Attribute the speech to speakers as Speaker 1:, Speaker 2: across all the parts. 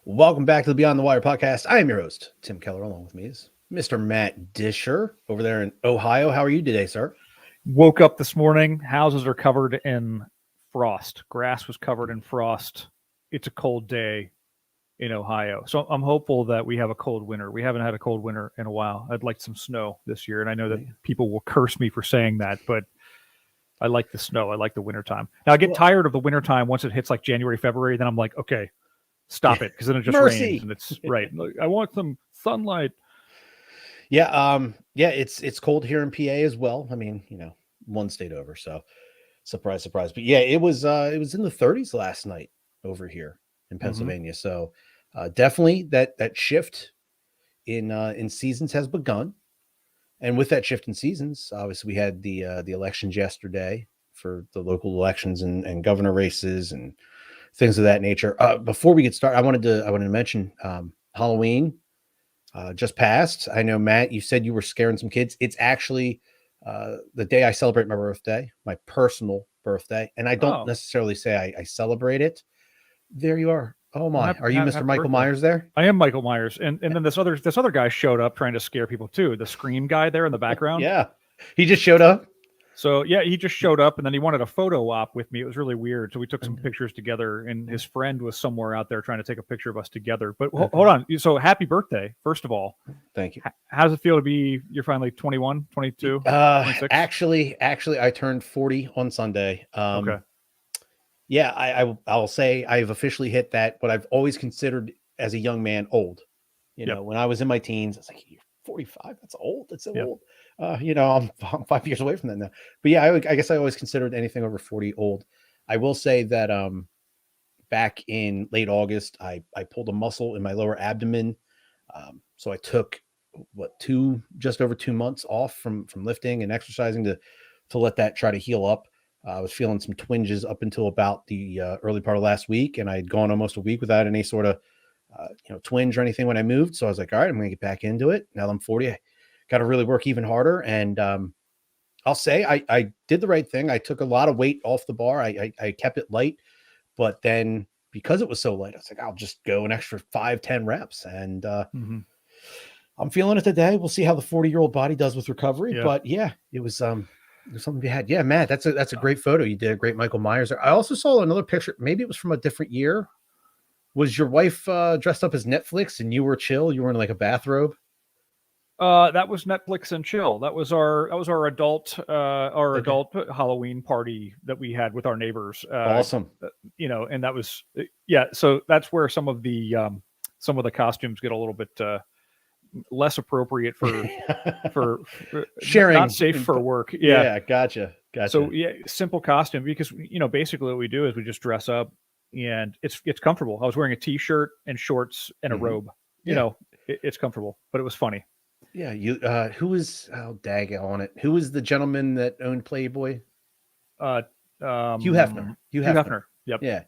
Speaker 1: Welcome back to the Beyond the Wire podcast. I am your host, Tim Keller. Along with me is Mr. Matt Disher over there in Ohio. How are you today, sir?
Speaker 2: Woke up this morning. Houses are covered in frost. Grass was covered in frost. It's a cold day in Ohio. So I'm hopeful that we have a cold winter. We haven't had a cold winter in a while. I'd like some snow this year. And I know that people will curse me for saying that, but I like the snow. I like the wintertime. Now I get tired of the wintertime once it hits like January, February. Then I'm like, okay, stop it. Because then it just rains and it's right. I want some sunlight.
Speaker 1: Yeah. It's cold here in PA as well. I mean, one state over. So surprise, surprise. But yeah, it was in the 30s last night over here in Pennsylvania. So definitely that shift in seasons has begun. And with that shift in seasons, obviously we had the elections yesterday for the local elections and governor races and things of that nature. Before we get started, I wanted to mention Halloween just passed. I know, Matt, you said you were scaring some kids. It's actually the day I celebrate my birthday, my personal birthday, and I don't necessarily say I celebrate it. There you are. Oh my! Are you Mr. Michael Myers there?
Speaker 2: I am Michael Myers, and then this other guy showed up trying to scare people too. The Scream guy there in the background.
Speaker 1: Yeah, he just showed up.
Speaker 2: So yeah, he just showed up, and then he wanted a photo op with me. It was really weird. So we took some pictures together, and his friend was somewhere out there trying to take a picture of us together. But hold on. So happy birthday, first of all.
Speaker 1: Thank you.
Speaker 2: How does it feel to be? You're finally 21, 22?
Speaker 1: 26? Actually, I turned 40 on Sunday.
Speaker 2: Okay.
Speaker 1: Yeah, I'll say I've officially hit that, what I've always considered as a young man old. When I was in my teens, I was like, you're 45? That's old. That's so old. I'm 5 years away from that now. But yeah, I guess I always considered anything over 40 old. I will say that back in late August, I pulled a muscle in my lower abdomen. So I took just over 2 months off from lifting and exercising to let that try to heal up. I was feeling some twinges up until about the early part of last week, and I had gone almost a week without any sort of twinge or anything when I moved. So I was like, all right, I'm going to get back into it. Now that I'm 40, I got to really work even harder. And I'll say I did the right thing. I took a lot of weight off the bar. I kept it light, but then because it was so light, I was like, I'll just go an extra 5-10 reps. And I'm feeling it today. We'll see how the 40-year-old body does with recovery. Yeah. But yeah, it was something we had. Yeah, Matt, that's a great photo. You did a great Michael Myers. I also saw another picture. Maybe it was from a different year. Was your wife dressed up as Netflix and you were chill? You were in like a bathrobe?
Speaker 2: That was Netflix and chill. That was our adult adult Halloween party that we had with our neighbors.
Speaker 1: Awesome.
Speaker 2: And that was so that's where some of the costumes get a little bit less appropriate for
Speaker 1: sharing,
Speaker 2: not safe for work.
Speaker 1: Yeah, gotcha.
Speaker 2: So yeah, simple costume, because basically what we do is we just dress up and it's comfortable. I was wearing a t-shirt and shorts and a robe. It's comfortable, but it was funny.
Speaker 1: Yeah, who was dag on it? Who was the gentleman that owned Playboy? Hugh Hefner. Hugh Hefner.
Speaker 2: Yep.
Speaker 1: Yeah.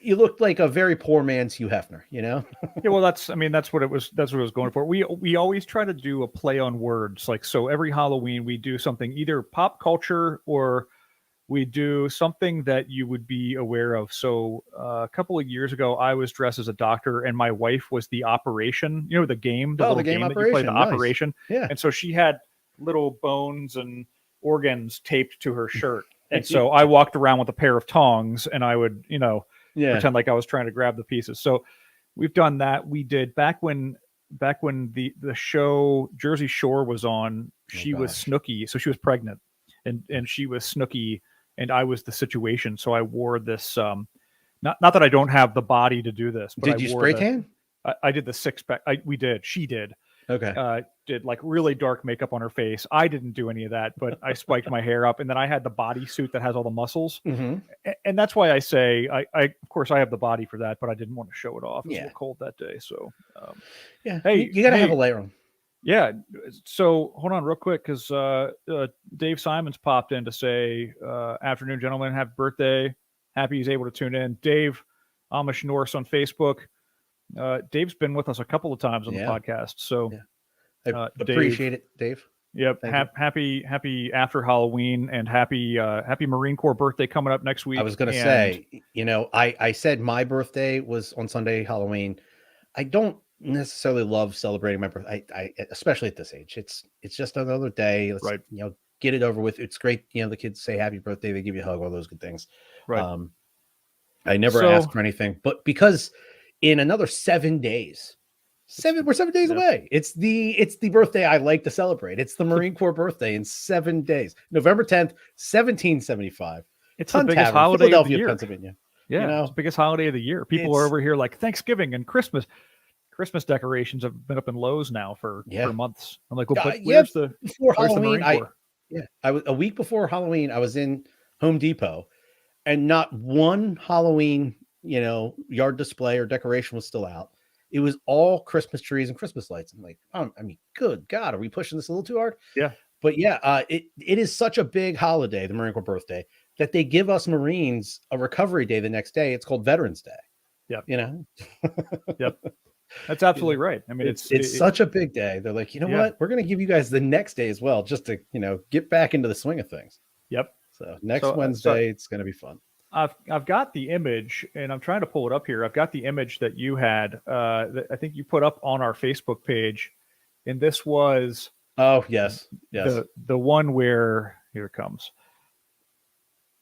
Speaker 1: You looked like a very poor man's Hugh Hefner, Yeah,
Speaker 2: well, that's what it was. That's what I was going for. We always try to do a play on words. Like, so every Halloween we do something, either pop culture or we do something that you would be aware of. So a couple of years ago, I was dressed as a doctor and my wife was the Operation, the game, the game
Speaker 1: Operation.
Speaker 2: That you play, the
Speaker 1: nice.
Speaker 2: Operation.
Speaker 1: Yeah.
Speaker 2: And so she had little bones and organs taped to her shirt. And so I walked around with a pair of tongs and I would, pretend like I was trying to grab the pieces. So we've done that. We did back when the show Jersey Shore was on, she was Snooki. So she was pregnant and she was Snooki and I was the situation. So I wore this, not that I don't have the body to do this, but
Speaker 1: did you spray tan?
Speaker 2: I did the 6-pack. She did.
Speaker 1: Okay.
Speaker 2: Did like really dark makeup on her face. I didn't do any of that, but I spiked my hair up, and then I had the bodysuit that has all the muscles.
Speaker 1: Mm-hmm.
Speaker 2: And that's why I say, I of course I have the body for that, but I didn't want to show it off. It was a little cold that day. So,
Speaker 1: hey, you got to have a layer on.
Speaker 2: Yeah. So hold on real quick, because Dave Simons popped in to say, afternoon, gentlemen, happy birthday. Happy he's able to tune in. Dave Amish Norse on Facebook. Dave's been with us a couple of times on the podcast. So
Speaker 1: I appreciate it, Dave.
Speaker 2: Yep. Happy after Halloween, and happy Marine Corps birthday coming up next week.
Speaker 1: I was going to say, I said my birthday was on Sunday, Halloween. I don't necessarily love celebrating my birthday. I especially at this age. It's just another day. Let's
Speaker 2: Right.
Speaker 1: get it over with. It's great. The kids say happy birthday, they give you a hug, all those good things.
Speaker 2: Right.
Speaker 1: I never
Speaker 2: So
Speaker 1: ask for anything, but because in another 7 days, we're 7 days away. It's the birthday I like to celebrate. It's the Marine Corps birthday in 7 days. November 10th, 1775.
Speaker 2: it's the
Speaker 1: Ton
Speaker 2: biggest
Speaker 1: Tavern,
Speaker 2: holiday of the
Speaker 1: Philadelphia,
Speaker 2: year.
Speaker 1: Pennsylvania.
Speaker 2: Yeah, it's the biggest holiday of the year. People are
Speaker 1: It's-
Speaker 2: over here like Thanksgiving and Christmas. Christmas decorations have been up in Lowe's now for months. I'm like, well, but where's the
Speaker 1: before
Speaker 2: where's
Speaker 1: Halloween?
Speaker 2: the Marine Corps?
Speaker 1: I was a week before Halloween. I was in Home Depot, and not one Halloween, yard display or decoration was still out. It was all Christmas trees and Christmas lights. I'm like, I mean, good God, are we pushing this a little too hard?
Speaker 2: Yeah.
Speaker 1: But it is such a big holiday, the Marine Corps birthday, that they give us Marines a recovery day the next day. It's called Veterans Day.
Speaker 2: Yep.
Speaker 1: Yep.
Speaker 2: That's absolutely right. I mean,
Speaker 1: it's such a big day. They're like, what? We're going to give you guys the next day as well, just to, get back into the swing of things.
Speaker 2: Yep.
Speaker 1: So next Wednesday, it's going to be fun.
Speaker 2: I've got the image, and I'm trying to pull it up here. I've got the image that you had, that I think you put up on our Facebook page, and this was
Speaker 1: yes,
Speaker 2: the one where here it comes.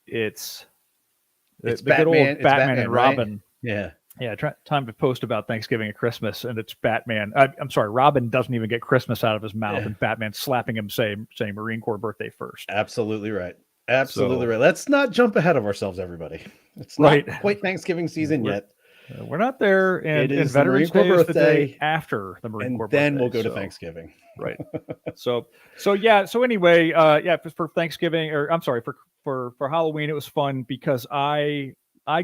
Speaker 2: It's the good old Batman and Robin.
Speaker 1: Right?
Speaker 2: Yeah. Time to post about Thanksgiving and Christmas, and it's Batman. I'm sorry, Robin doesn't even get Christmas out of his mouth, and Batman slapping him, saying Marine Corps birthday first.
Speaker 1: Absolutely right. Absolutely right. Let's not jump ahead of ourselves, everybody. It's not quite Thanksgiving season yet.
Speaker 2: We're not there, and
Speaker 1: it is
Speaker 2: Veterans
Speaker 1: the Marine Corps
Speaker 2: Day is the day after the Marine Corps birthday.
Speaker 1: And then we'll go to Thanksgiving.
Speaker 2: Right. So anyway, for Thanksgiving, or I'm sorry, for Halloween, it was fun because I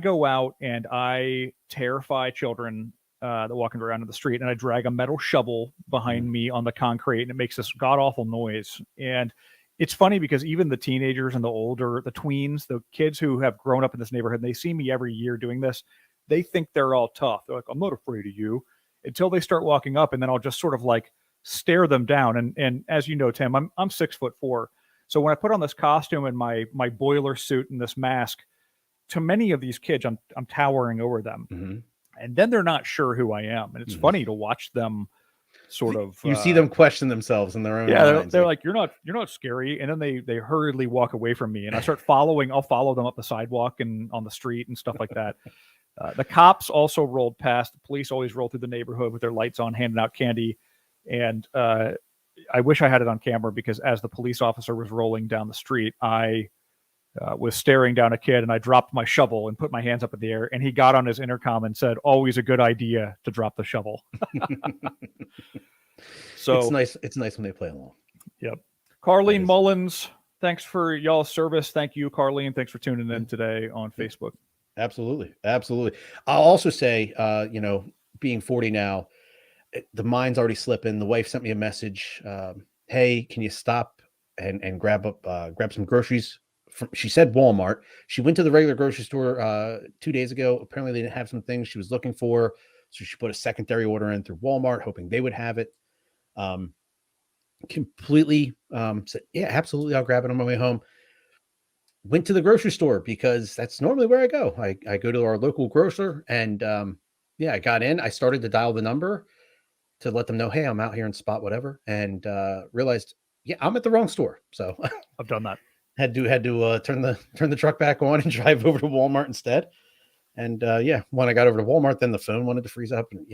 Speaker 2: go out and I terrify children that walking around in the street, and I drag a metal shovel behind me on the concrete, and it makes this god awful noise. And it's funny because even the teenagers and the tweens, the kids who have grown up in this neighborhood, and they see me every year doing this, they think they're all tough. They're like, I'm not afraid of you, until they start walking up, and then I'll just sort of like stare them down. And as you know, Tim, I'm 6'4". So when I put on this costume and my boiler suit and this mask, to many of these kids, I'm towering over them.
Speaker 1: Mm-hmm.
Speaker 2: And then they're not sure who I am. And it's funny to watch them sort of,
Speaker 1: you see them question themselves in their own minds.
Speaker 2: They're like, you're not scary. And then they hurriedly walk away from me, and I start I'll follow them up the sidewalk and on the street and stuff like that. The cops also rolled past. The police always roll through the neighborhood with their lights on, handing out candy. And I wish I had it on camera, because as the police officer was rolling down the street, I was staring down a kid, and I dropped my shovel and put my hands up in the air, and he got on his intercom and said, always a good idea to drop the shovel. So
Speaker 1: it's nice when they play along.
Speaker 2: Yep. Carlene Mullins, thanks for y'all's service. Thank you, Carlene. Thanks for tuning in today on Facebook.
Speaker 1: Absolutely. I'll also say, being 40 now, the mind's already slipping. The wife sent me a message. Hey, can you stop and grab some groceries? She said Walmart. She went to the regular grocery store 2 days ago. Apparently they didn't have some things she was looking for, so she put a secondary order in through Walmart, hoping they would have it. Completely said, yeah, absolutely, I'll grab it on my way home. Went to the grocery store because that's normally where I go. I go to our local grocer, and I got in. I started to dial the number to let them know, hey, I'm out here in spot whatever, and realized, I'm at the wrong store. So
Speaker 2: I've done that.
Speaker 1: Had to turn the truck back on and drive over to Walmart instead. And when I got over to Walmart, then the phone wanted to freeze up, and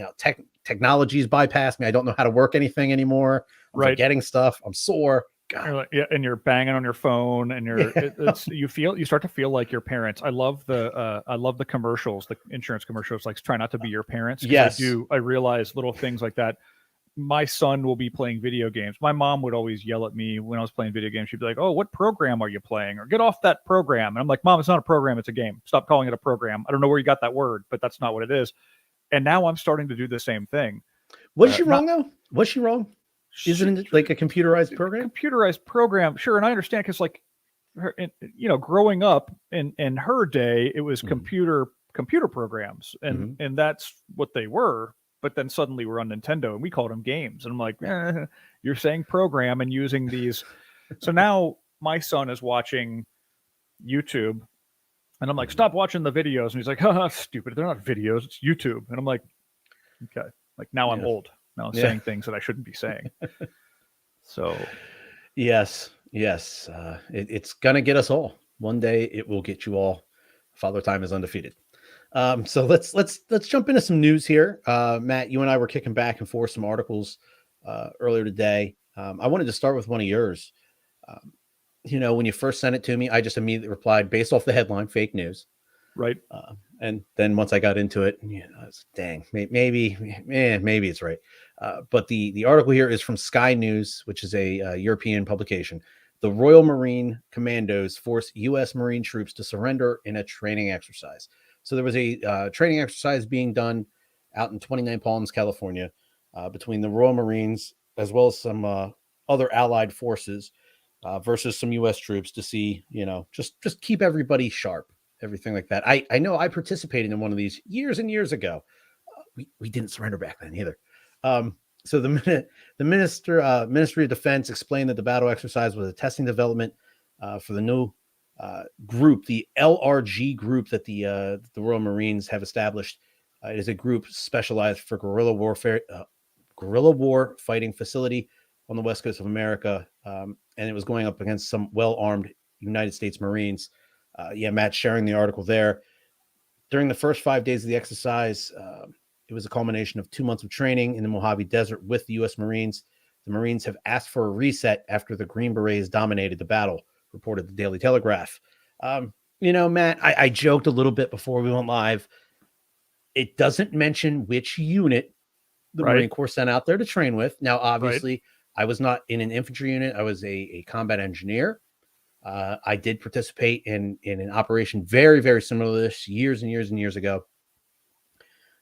Speaker 1: technology's bypassed me. I don't know how to work anything anymore. I'm forgetting stuff. I'm sore. God.
Speaker 2: And you're banging on your phone, and you start to feel like your parents. I love the commercials, the insurance commercials, like try not to be your parents.
Speaker 1: Yes.
Speaker 2: I realize little things like that. My son will be playing video games. My mom would always yell at me when I was playing video games. She'd be like, oh, what program are you playing? Or get off that program. And I'm like, Mom, it's not a program. It's a game. Stop calling it a program. I don't know where you got that word, but that's not what it is. And now I'm starting to do the same thing.
Speaker 1: Was she wrong though? Was she wrong? Isn't it like a computerized program?
Speaker 2: Computerized program. Sure. And I understand, because like, growing up in her day, it was computer programs, and that's what they were. But then suddenly we're on Nintendo, and we called them games. And I'm like, you're saying program and using these. So now my son is watching YouTube, and I'm like, stop watching the videos. And he's like, stupid. They're not videos. It's YouTube. And I'm like, okay. Like now I'm
Speaker 1: Yeah.
Speaker 2: old. Now I'm
Speaker 1: Yeah.
Speaker 2: saying things that I shouldn't be saying. So
Speaker 1: Yes. Yes. It's gonna get us all. One day it will get you all. Father Time is undefeated. So let's jump into some news here. Matt, you and I were kicking back and forth some articles earlier today. I wanted to start with one of yours. Um, when you first sent it to me, I just immediately replied based off the headline, fake news.
Speaker 2: right.
Speaker 1: And then once I got into it, I was, dang, maybe it's right. But the article here is from Sky News, which is a European publication. The Royal Marine Commandos force U.S. Marine troops to surrender in a training exercise. So there was a training exercise being done out in 29 Palms, California, between the Royal Marines as well as some other allied forces versus some U.S. troops to see, just keep everybody sharp, everything like that. I know I participated in one of these years and years ago. We didn't surrender back then either. So the Ministry of Defense explained that the battle exercise was a testing development for the new group, the LRG group that the Royal Marines have established. It is a group specialized for guerrilla war fighting facility on the west coast of America, and it was going up against some well-armed United States Marines. Matt sharing the article there. During the first 5 days of the exercise, it was a culmination of 2 months of training in the Mojave Desert with the U.S. Marines. The Marines have asked for a reset after the Green Berets dominated the battle, reported the Daily Telegraph. Matt, I joked a little bit before we went live. It doesn't mention which unit the
Speaker 2: Right.
Speaker 1: Marine Corps sent out there to train with. Now, obviously,
Speaker 2: Right.
Speaker 1: I was not in an infantry unit. I was a combat engineer. I did participate in an operation very, very similar to this years and years and years ago.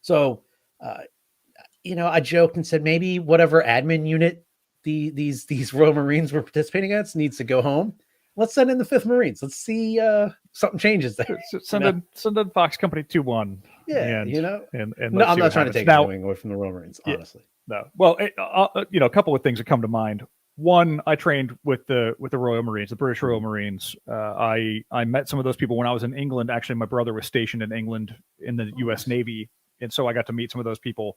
Speaker 1: So, I joked and said maybe whatever admin unit these Royal Marines were participating against needs to go home. Let's send in the 5th Marines. Let's see something changes there.
Speaker 2: Send in Fox Company 2-1.
Speaker 1: Yeah,
Speaker 2: and
Speaker 1: no,
Speaker 2: let's
Speaker 1: I'm
Speaker 2: see
Speaker 1: not
Speaker 2: what
Speaker 1: trying
Speaker 2: happens.
Speaker 1: to take
Speaker 2: Now,
Speaker 1: anything away from the Royal Marines, honestly.
Speaker 2: No. Well, a couple of things that come to mind. One, I trained with the Royal Marines, the British Royal Marines. I met some of those people when I was in England. Actually, my brother was stationed in England in the U.S. Navy, and so I got to meet some of those people.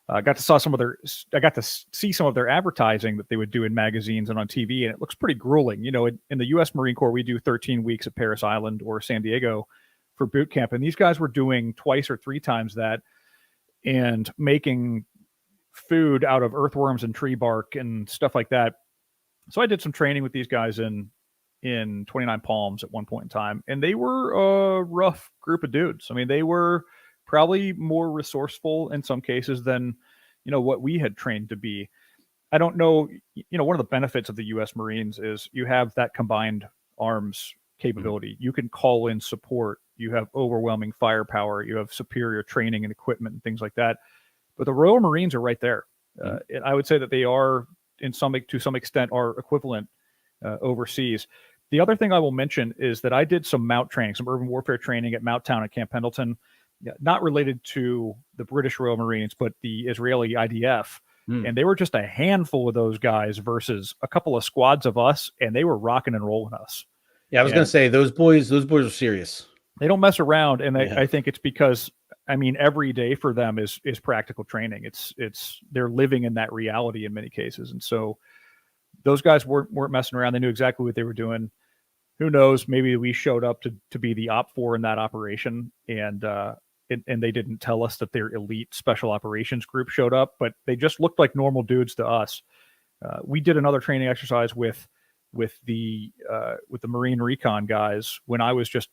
Speaker 2: I got to see some of their advertising that they would do in magazines and on TV, and it looks pretty grueling. In the U.S. Marine Corps, we do 13 weeks at Paris Island or San Diego for boot camp, and these guys were doing twice or three times that and making food out of earthworms and tree bark and stuff like that. So I did some training with these guys in 29 Palms at one point in time, and they were a rough group of dudes. I mean, they were probably more resourceful in some cases than what we had trained to be. I don't know. One of the benefits of the U.S. Marines is you have that combined arms capability. You can call in support. You have overwhelming firepower. You have superior training and equipment and things like that. But the Royal Marines are right there. And I would say that they are, to some extent, are equivalent overseas. The other thing I will mention is that I did some MOUT training, some urban warfare training at MOUT Town at Camp Pendleton, not related to the British Royal Marines, but the Israeli IDF. And they were just a handful of those guys versus a couple of squads of us, and they were rocking and rolling us.
Speaker 1: Yeah, I was going to say those boys are serious.
Speaker 2: They don't mess around, and I think it's because every day for them is practical training. They're living in that reality in many cases, and so those guys weren't messing around. They knew exactly what they were doing. Who knows? Maybe we showed up to be the OP4 in that operation, and they didn't tell us that their elite special operations group showed up, but they just looked like normal dudes to us. We did another training exercise with the Marine Recon guys when I was just,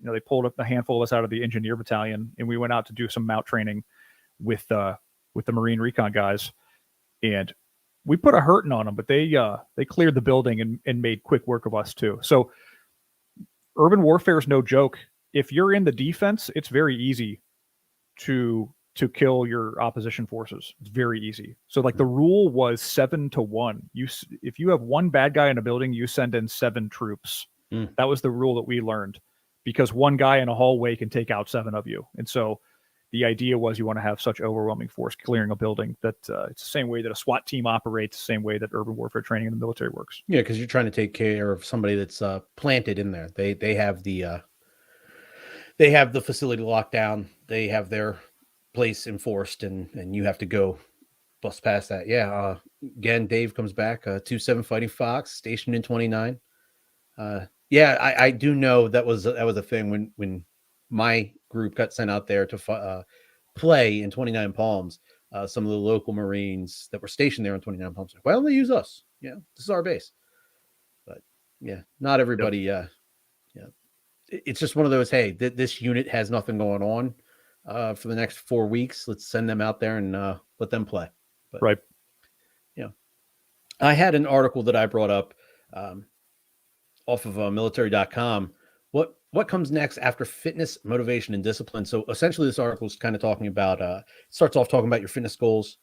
Speaker 2: they pulled up a handful of us out of the engineer battalion, and we went out to do some MOUT training with the Marine Recon guys, and we put a hurting on them, but they cleared the building and made quick work of us too. So urban warfare is no joke. If you're in the defense, it's very easy to kill your opposition forces. It's very easy. So like the rule was 7-1. If you have one bad guy in a building, you send in 7 troops. That was the rule that we learned, because one guy in a hallway can take out 7 of you. And so the idea was you want to have such overwhelming force clearing a building that it's the same way that a SWAT team operates, the same way that urban warfare training in the military works.
Speaker 1: Yeah, because you're trying to take care of somebody that's planted in there. They have the facility locked down. They have their place enforced, and you have to go bust past that. Yeah. Again, Dave comes back. 2-7 Fighting Fox, stationed in 29. Yeah, I do know that was a thing when my group got sent out there to play in 29 Palms. Some of the local Marines that were stationed there in 29 Palms, why don't they use us? Yeah, this is our base. But yeah, not everybody. Yeah, it's just one of those. Hey, this unit has nothing going on for the next 4 weeks. Let's send them out there and let them play. But
Speaker 2: Right.
Speaker 1: yeah, I had an article that I brought up. Off of military.com. What comes next after fitness, motivation, and discipline? So essentially, this article is kind of talking about, starts off talking about your fitness goals,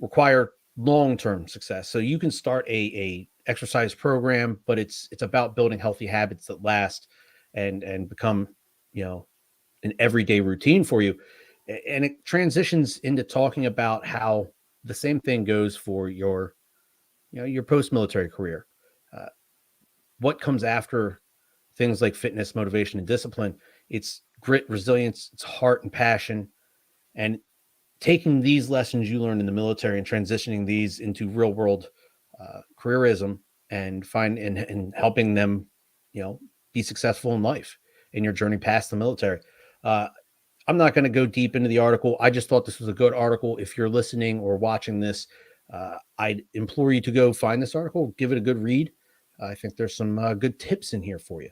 Speaker 1: require long-term success. So you can start a exercise program, but it's about building healthy habits that last and become, an everyday routine for you. And it transitions into talking about how the same thing goes for your post-military career. What comes after things like fitness, motivation, and discipline? It's grit, resilience, it's heart and passion, and taking these lessons you learned in the military and transitioning these into real world careerism and helping them, be successful in life in your journey past the military. I'm not going to go deep into the article. I just thought this was a good article. If you're listening or watching this, I'd implore you to go find this article, give it a good read. I think there's some good tips in here for you.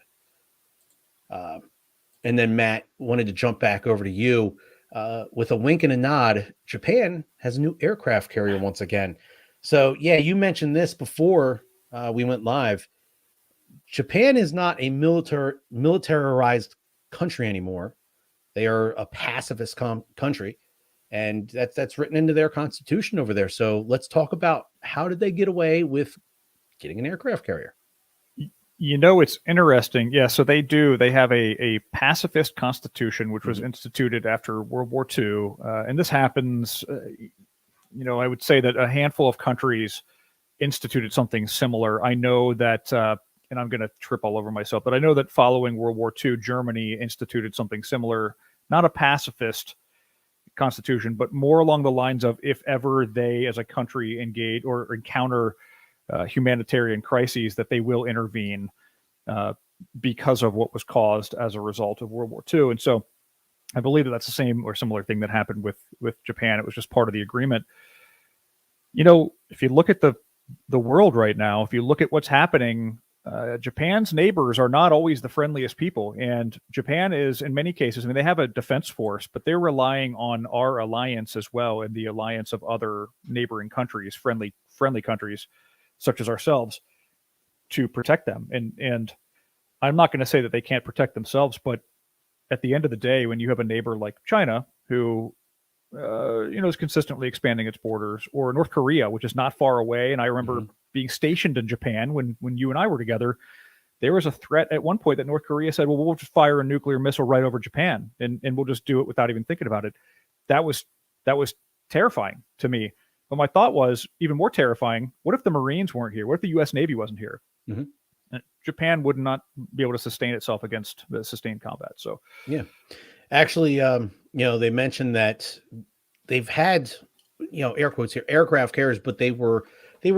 Speaker 1: And then Matt, wanted to jump back over to you with a wink and a nod. Japan has a new aircraft carrier once again. So yeah, you mentioned this before we went live. Japan is not a militarized country anymore. They are a pacifist country, and that's written into their constitution over there. So let's talk about how did they get away with getting an aircraft carrier?
Speaker 2: It's interesting. Yeah, so they do. They have a pacifist constitution, which was instituted after World War II. And this happens, I would say that a handful of countries instituted something similar. I know that, and I'm going to trip all over myself, but I know that following World War II, Germany instituted something similar, not a pacifist constitution, but more along the lines of if ever they as a country engage or encounter humanitarian crises, that they will intervene because of what was caused as a result of World War II. And so I believe that that's the same or similar thing that happened with Japan. It was just part of the agreement. If you look at the world right now, if you look at what's happening, Japan's neighbors are not always the friendliest people. And Japan is, in many cases, they have a defense force, but they're relying on our alliance as well and the alliance of other neighboring countries, friendly countries, such as ourselves, to protect them. And I'm not going to say that they can't protect themselves, but at the end of the day, when you have a neighbor like China, who is consistently expanding its borders, or North Korea, which is not far away. And I remember being stationed in Japan when you and I were together. There was a threat at one point that North Korea said, well, we'll just fire a nuclear missile right over Japan and we'll just do it without even thinking about it. That was terrifying to me. But my thought was even more terrifying. What if the Marines weren't here? What if the U.S. Navy wasn't here? Japan would not be able to sustain itself against the sustained combat. So,
Speaker 1: yeah, actually, they mentioned that they've had, air quotes here, aircraft carriers, but they were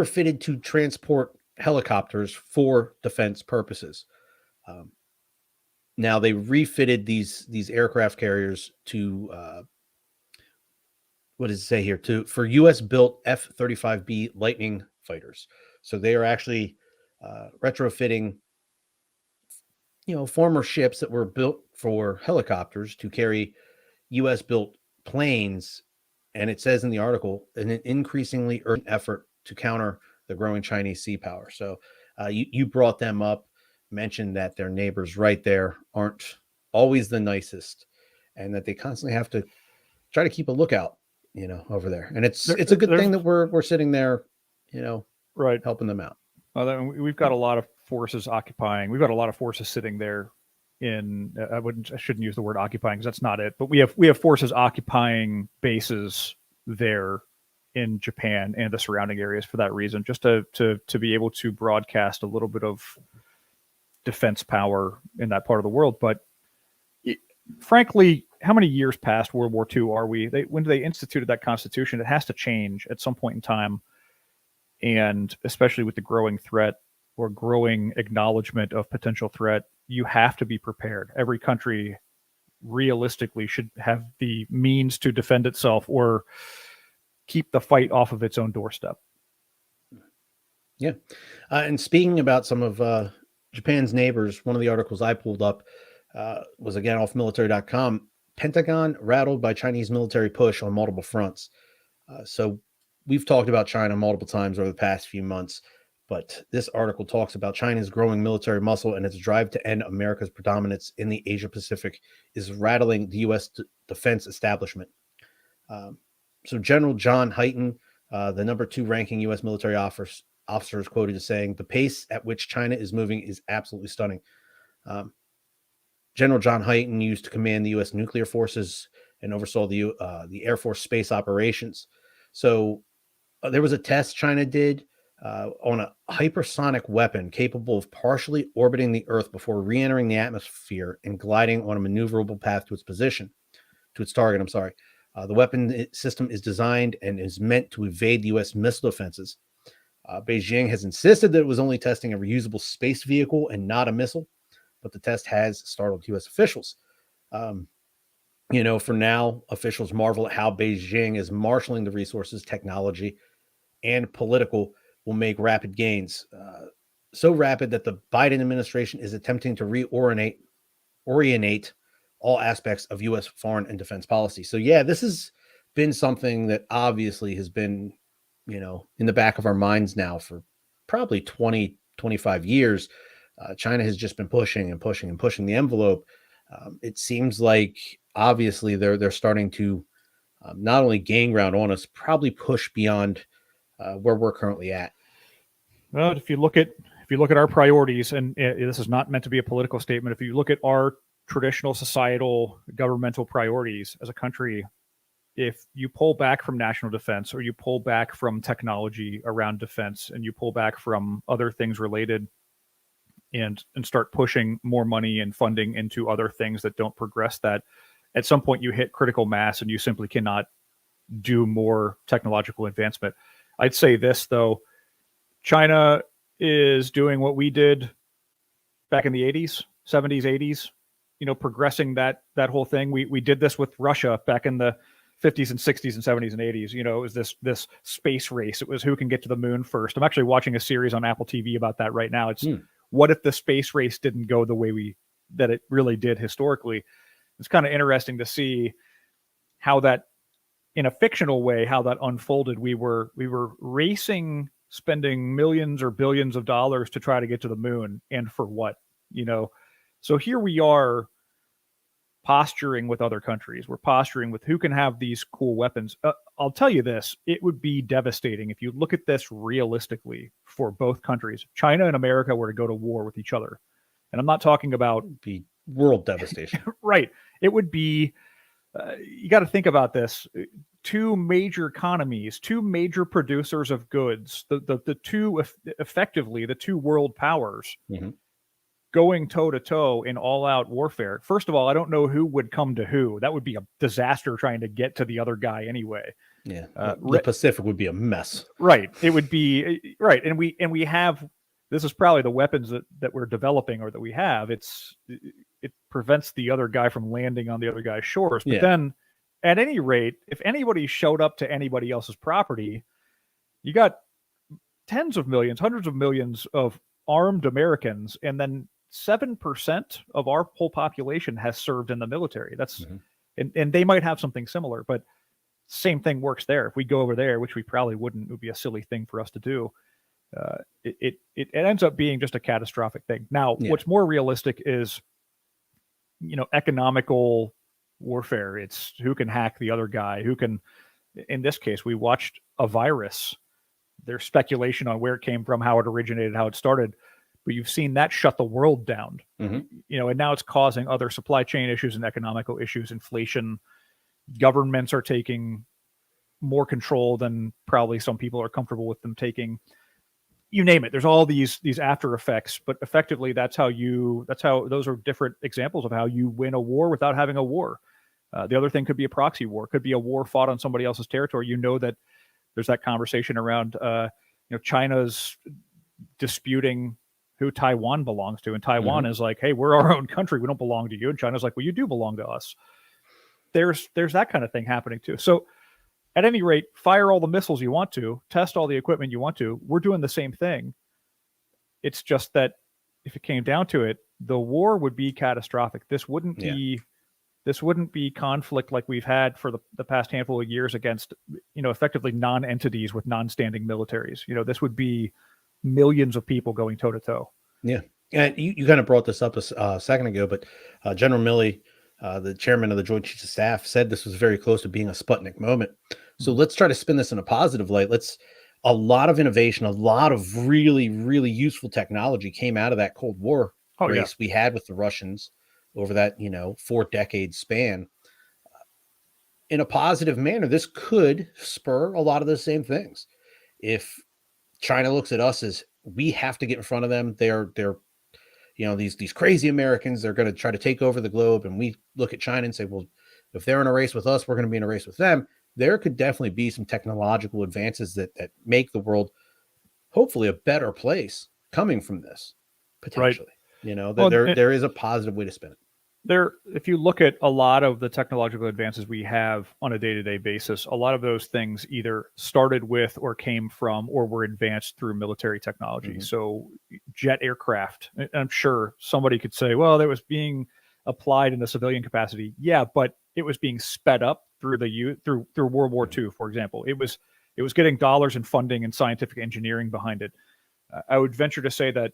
Speaker 1: fitted to transport helicopters for defense purposes. Now they refitted these aircraft carriers to what does it say here? For U.S. built F-35B Lightning fighters. So they are actually retrofitting, former ships that were built for helicopters to carry U.S. built planes. And it says in the article, an increasingly urgent effort to counter the growing Chinese sea power. So you brought them up, mentioned that their neighbors right there aren't always the nicest, and that they constantly have to try to keep a lookout, over there. And it's a good thing that we're sitting there,
Speaker 2: right,
Speaker 1: helping them out.
Speaker 2: Well, we've got a lot of forces occupying. We've got a lot of forces sitting there in. I shouldn't use the word occupying because that's not it. But we have forces occupying bases there in Japan and the surrounding areas for that reason, just to be able to broadcast a little bit of defense power in that part of the world. But frankly, how many years past World War II are we? When they instituted that Constitution, it has to change at some point in time. And especially with the growing threat or growing acknowledgement of potential threat, you have to be prepared. Every country realistically should have the means to defend itself or keep the fight off of its own doorstep.
Speaker 1: Yeah. And speaking about some of Japan's neighbors, one of the articles I pulled up was again off military.com. Pentagon rattled by Chinese military push on multiple fronts. So we've talked about China multiple times over the past few months, but this article talks about China's growing military muscle and its drive to end America's predominance in the Asia Pacific is rattling the U.S. defense establishment. So General John Hyten, the number 2 ranking U.S. military officer, is quoted as saying, the pace at which China is moving is absolutely stunning. General John Hyten used to command the U.S. nuclear forces and oversaw the Air Force space operations. So there was a test China did on a hypersonic weapon capable of partially orbiting the Earth before re-entering the atmosphere and gliding on a maneuverable path to its target. I'm sorry. The weapon system is designed and is meant to evade the U.S. missile defenses. Beijing has insisted that it was only testing a reusable space vehicle and not a missile, but the test has startled U.S. officials. For now, officials marvel at how Beijing is marshaling the resources, technology, and political will make rapid gains. So rapid that the Biden administration is attempting to reorientate all aspects of U.S. foreign and defense policy. So yeah, this has been something that obviously has been, in the back of our minds now for probably 20, 25 years. China has just been pushing and pushing and pushing the envelope. It seems like obviously they're starting to not only gain ground on us, probably push beyond where we're currently at.
Speaker 2: Well, if you look at our priorities, and this is not meant to be a political statement, if you look at our traditional societal governmental priorities as a country, if you pull back from national defense or you pull back from technology around defense and you pull back from other things related and start pushing more money and funding into other things that don't progress that, at some point you hit critical mass and you simply cannot do more technological advancement. I'd say this, though. China is doing what we did back in the 80s, 70s, 80s, progressing that whole thing. We did this with Russia back in the 50s and 60s and 70s and 80s. It was this space race. It was who can get to the moon first. I'm actually watching a series on Apple TV about that right now. It's what if the space race didn't go the way that it really did historically. It's kind of interesting to see how that, in a fictional way, how that unfolded. We were racing, spending millions or billions of dollars to try to get to the moon, and for what? So here we are posturing with other countries. We're posturing with who can have these cool weapons. I'll tell you this, it would be devastating if you look at this realistically for both countries. China and America were to go to war with each other. And I'm not talking about
Speaker 1: the world devastation.
Speaker 2: Right. It would be, you got to think about this. 2 major economies, 2 major producers of goods, the two, effectively, the 2 world powers, going toe-to-toe in all-out warfare. First of all, I don't know who would come to who. That would be a disaster trying to get to the other guy anyway.
Speaker 1: Yeah, the Pacific would be a mess.
Speaker 2: Right. It would be, right. And we have, this is probably the weapons that we're developing or that we have. It prevents the other guy from landing on the other guy's shores. But then, at any rate, if anybody showed up to anybody else's property, you got tens of millions, hundreds of millions of armed Americans, and then 7% of our whole population has served in the military. That's and they might have something similar, but same thing works there. If we go over there, which we probably wouldn't, it would be a silly thing for us to do. It ends up being just a catastrophic thing. Now, what's more realistic is, economical warfare. It's who can hack the other guy, who can, in this case, we watched a virus. There's speculation on where it came from, how it originated, how it started, but you've seen that shut the world down, and now it's causing other supply chain issues and economical issues, inflation. Governments are taking more control than probably some people are comfortable with them taking. You name it. There's all these after effects, but effectively those are different examples of how you win a war without having a war. The other thing could be a proxy war, could be a war fought on somebody else's territory. You know that there's that conversation around China's disputing who Taiwan belongs to, and Taiwan is like, hey, we're our own country, we don't belong to you, and China's like, well, you do belong to us. There's that kind of thing happening too. So at any rate, fire all the missiles you want to, test all the equipment you want to. We're doing the same thing. It's just that if it came down to it, the war would be catastrophic. This wouldn't be conflict like we've had for the past handful of years against, effectively non-entities with non-standing militaries. This would be millions of people going toe to toe.
Speaker 1: Yeah. And you kind of brought this up a second ago, but General Milley, the chairman of the Joint Chiefs of Staff, said this was very close to being a Sputnik moment. So let's try to spin this in a positive light. A lot of innovation, a lot of really, really useful technology came out of that Cold War race we had with the Russians over that, 4-decade span. In a positive manner, this could spur a lot of the same things. If China looks at us as we have to get in front of them, they're these crazy Americans, they're going to try to take over the globe, and we look at China and say, well, if they're in a race with us, we're going to be in a race with them. There could definitely be some technological advances that make the world hopefully a better place coming from this, potentially. Right. There is a positive way to spin it.
Speaker 2: If you look at a lot of the technological advances we have on a day-to-day basis, a lot of those things either started with or came from or were advanced through military technology. So jet aircraft, I'm sure somebody could say, well, that was being applied in the civilian capacity. Yeah, but it was being sped up through through World War II, for example. It was getting dollars and funding and scientific engineering behind it. I would venture to say that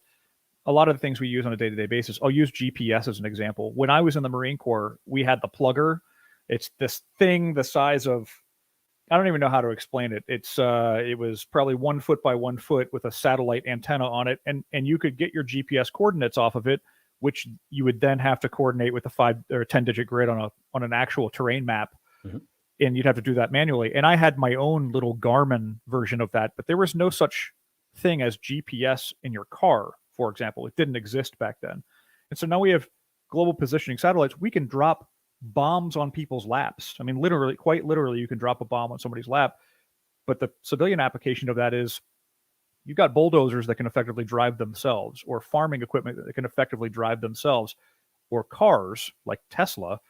Speaker 2: a lot of the things we use on a day-to-day basis, I'll use GPS as an example. When I was in the Marine Corps, we had the plugger. It's this thing the size of, I don't even know how to explain it. It was probably 1 foot by 1 foot with a satellite antenna on it. And you could get your GPS coordinates off of it, which you would then have to coordinate with a 5 or 10-digit grid on an actual terrain map. And you'd have to do that manually. And I had my own little Garmin version of that, but there was no such thing as GPS in your car, for example. It didn't exist back then. And so now we have global positioning satellites. We can drop bombs on people's laps. I mean, literally, quite literally, you can drop a bomb on somebody's lap. But the civilian application of that is you've got bulldozers that can effectively drive themselves, or farming equipment that can effectively drive themselves, or cars like Tesla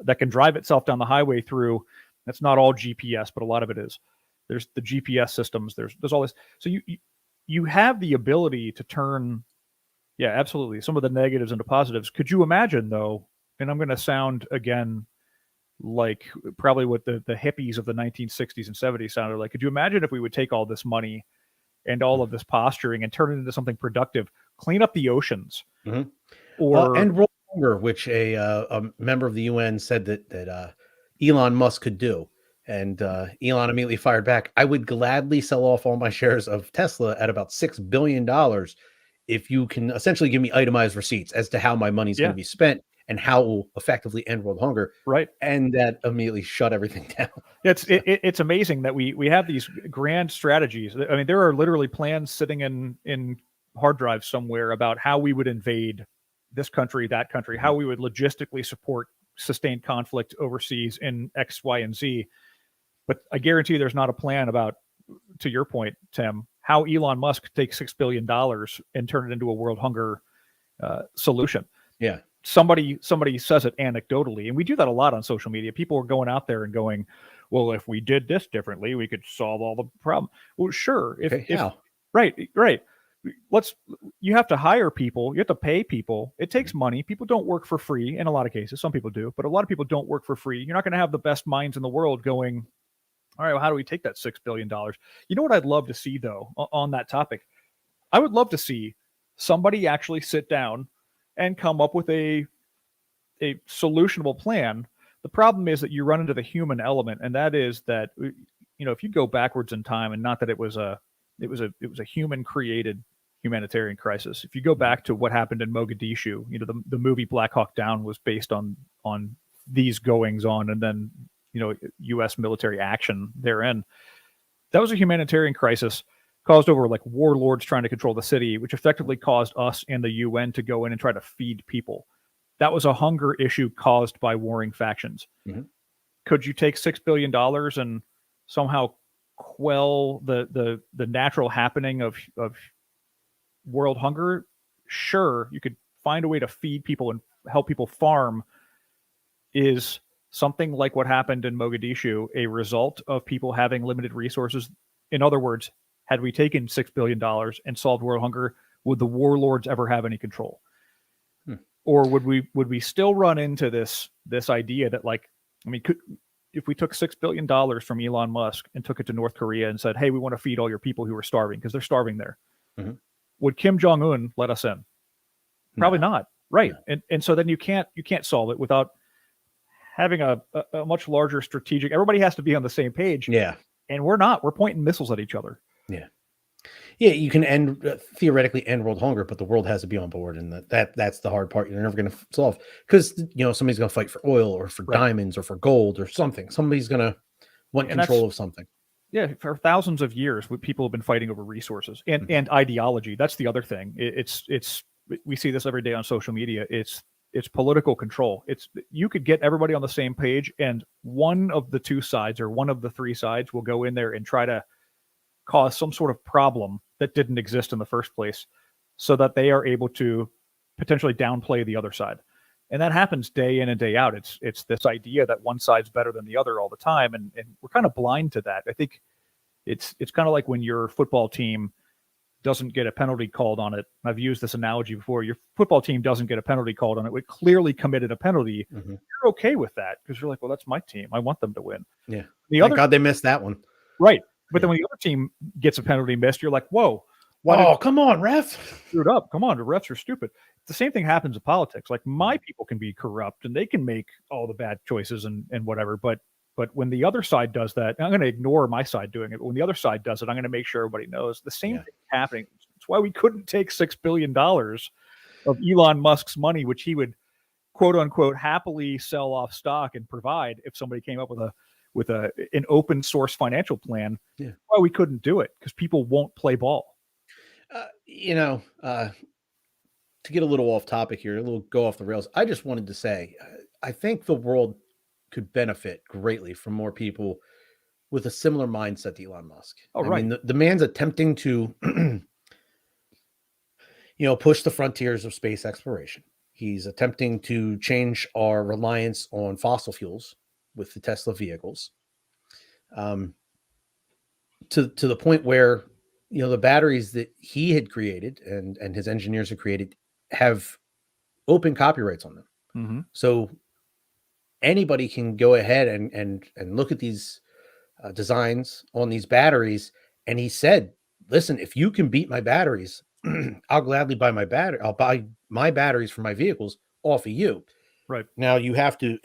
Speaker 2: that can drive itself down the highway through. That's not all GPS, but a lot of it is. There's the GPS systems. There's all this. So you have the ability to turn, absolutely, some of the negatives into positives. Could you imagine, though, and I'm going to sound, again, like probably what the hippies of the 1960s and 70s sounded like. Could you imagine if we would take all this money and all of this posturing and turn it into something productive, clean up the oceans, or
Speaker 1: end world hunger, which a member of the UN said that Elon Musk could do. And Elon immediately fired back, I would gladly sell off all my shares of Tesla at about $6 billion if you can essentially give me itemized receipts as to how my money's going to be spent and how it will effectively end world hunger.
Speaker 2: Right.
Speaker 1: And that immediately shut everything down.
Speaker 2: It's amazing that we have these grand strategies. I mean, there are literally plans sitting in hard drives somewhere about how we would invade this country, that country, how we would logistically support sustained conflict overseas in X, Y, and Z. But I guarantee there's not a plan about, to your point, Tim, how Elon Musk takes $6 billion and turn it into a world hunger solution.
Speaker 1: Yeah.
Speaker 2: Somebody says it anecdotally, and we do that a lot on social media. People are going out there and going, well, if we did this differently, we could solve all the problem. Well, sure.
Speaker 1: How?
Speaker 2: Right. You have to hire people. You have to pay people. It takes money. People don't work for free in a lot of cases. Some people do, but a lot of people don't work for free. You're not going to have the best minds in the world going, all right, well, how do we take that $6 billion? You know what I'd love to see, though, on that topic? I would love to see somebody actually sit down and come up with a solutionable plan. The problem is that you run into the human element, and that is that, if you go backwards in time, and not that it was a human created humanitarian crisis. If you go back to what happened in Mogadishu, the movie Black Hawk Down was based on these goings on, and then U.S. military action therein. That was a humanitarian crisis caused over like warlords trying to control the city, which effectively caused us and the UN to go in and try to feed people. that was a hunger issue caused by warring factions.
Speaker 1: Mhm.
Speaker 2: Could you take $6 billion and somehow quell the natural happening of world hunger? Sure, you could find a way to feed people and help people farm. Is something like what happened in Mogadishu a result of people having limited resources? In other words, had we taken $6 billion and solved world hunger, would the warlords ever have any control? Or would we still run into this idea that, like, I mean, if we took $6 billion from Elon Musk and took it to North Korea and said, hey, we want to feed all your people who are starving because they're starving there, would Kim Jong-un let us in? Probably not. Right.
Speaker 1: No.
Speaker 2: And so then you can't solve it without having a much larger strategic. Everybody has to be on the same page.
Speaker 1: Yeah.
Speaker 2: And we're not. We're pointing missiles at each other.
Speaker 1: Yeah. Yeah, you can theoretically end world hunger, but the world has to be on board, and that's the hard part. You're never going to solve, because somebody's going to fight for oil or for diamonds or for gold or something. Somebody's going to want control of something.
Speaker 2: Yeah, for thousands of years, people have been fighting over resources and ideology. That's the other thing. It's we see this every day on social media. It's political control. You could get everybody on the same page, and one of the two sides or one of the three sides will go in there and try to cause some sort of problem that didn't exist in the first place, so that they are able to potentially downplay the other side. And that happens day in and day out. It's this idea that one side's better than the other all the time, and we're kind of blind to that. I think it's kind of like when your football team doesn't get a penalty called on it. I've used this analogy before. Your football team doesn't get a penalty called on it. We clearly committed a penalty. You're okay with that because you're like, well, that's my team. I want them to win.
Speaker 1: Yeah.
Speaker 2: Thank
Speaker 1: God they missed that one.
Speaker 2: Right. But then when the other team gets a penalty missed, you're like, whoa.
Speaker 1: Come on, ref.
Speaker 2: Screwed up. Come on, the refs are stupid. The same thing happens in politics. Like, my people can be corrupt and they can make all the bad choices and whatever. But when the other sad does that, I'm going to ignore my side doing it. But when the other side does it, I'm going to make sure everybody knows. The same thing is happening. That's why we couldn't take $6 billion of Elon Musk's money, which he would, quote unquote, happily sell off stock and provide if somebody came up with an open source financial plan.
Speaker 1: Yeah.
Speaker 2: Why we couldn't do it, because people won't play ball.
Speaker 1: To get a little off topic here, a little go off the rails, I just wanted to say, I think the world could benefit greatly from more people with a similar mindset to Elon Musk. I mean, the man's attempting to, push the frontiers of space exploration. He's attempting to change our reliance on fossil fuels with the Tesla vehicles, to the point where, the batteries that he had created and his engineers had created have open copyrights on them.
Speaker 2: Mm-hmm.
Speaker 1: So anybody can go ahead and look at these designs on these batteries. And he said, listen, if you can beat my batteries, I'll gladly buy I'll buy my batteries for my vehicles off of you.
Speaker 2: Right.
Speaker 1: Now you have to,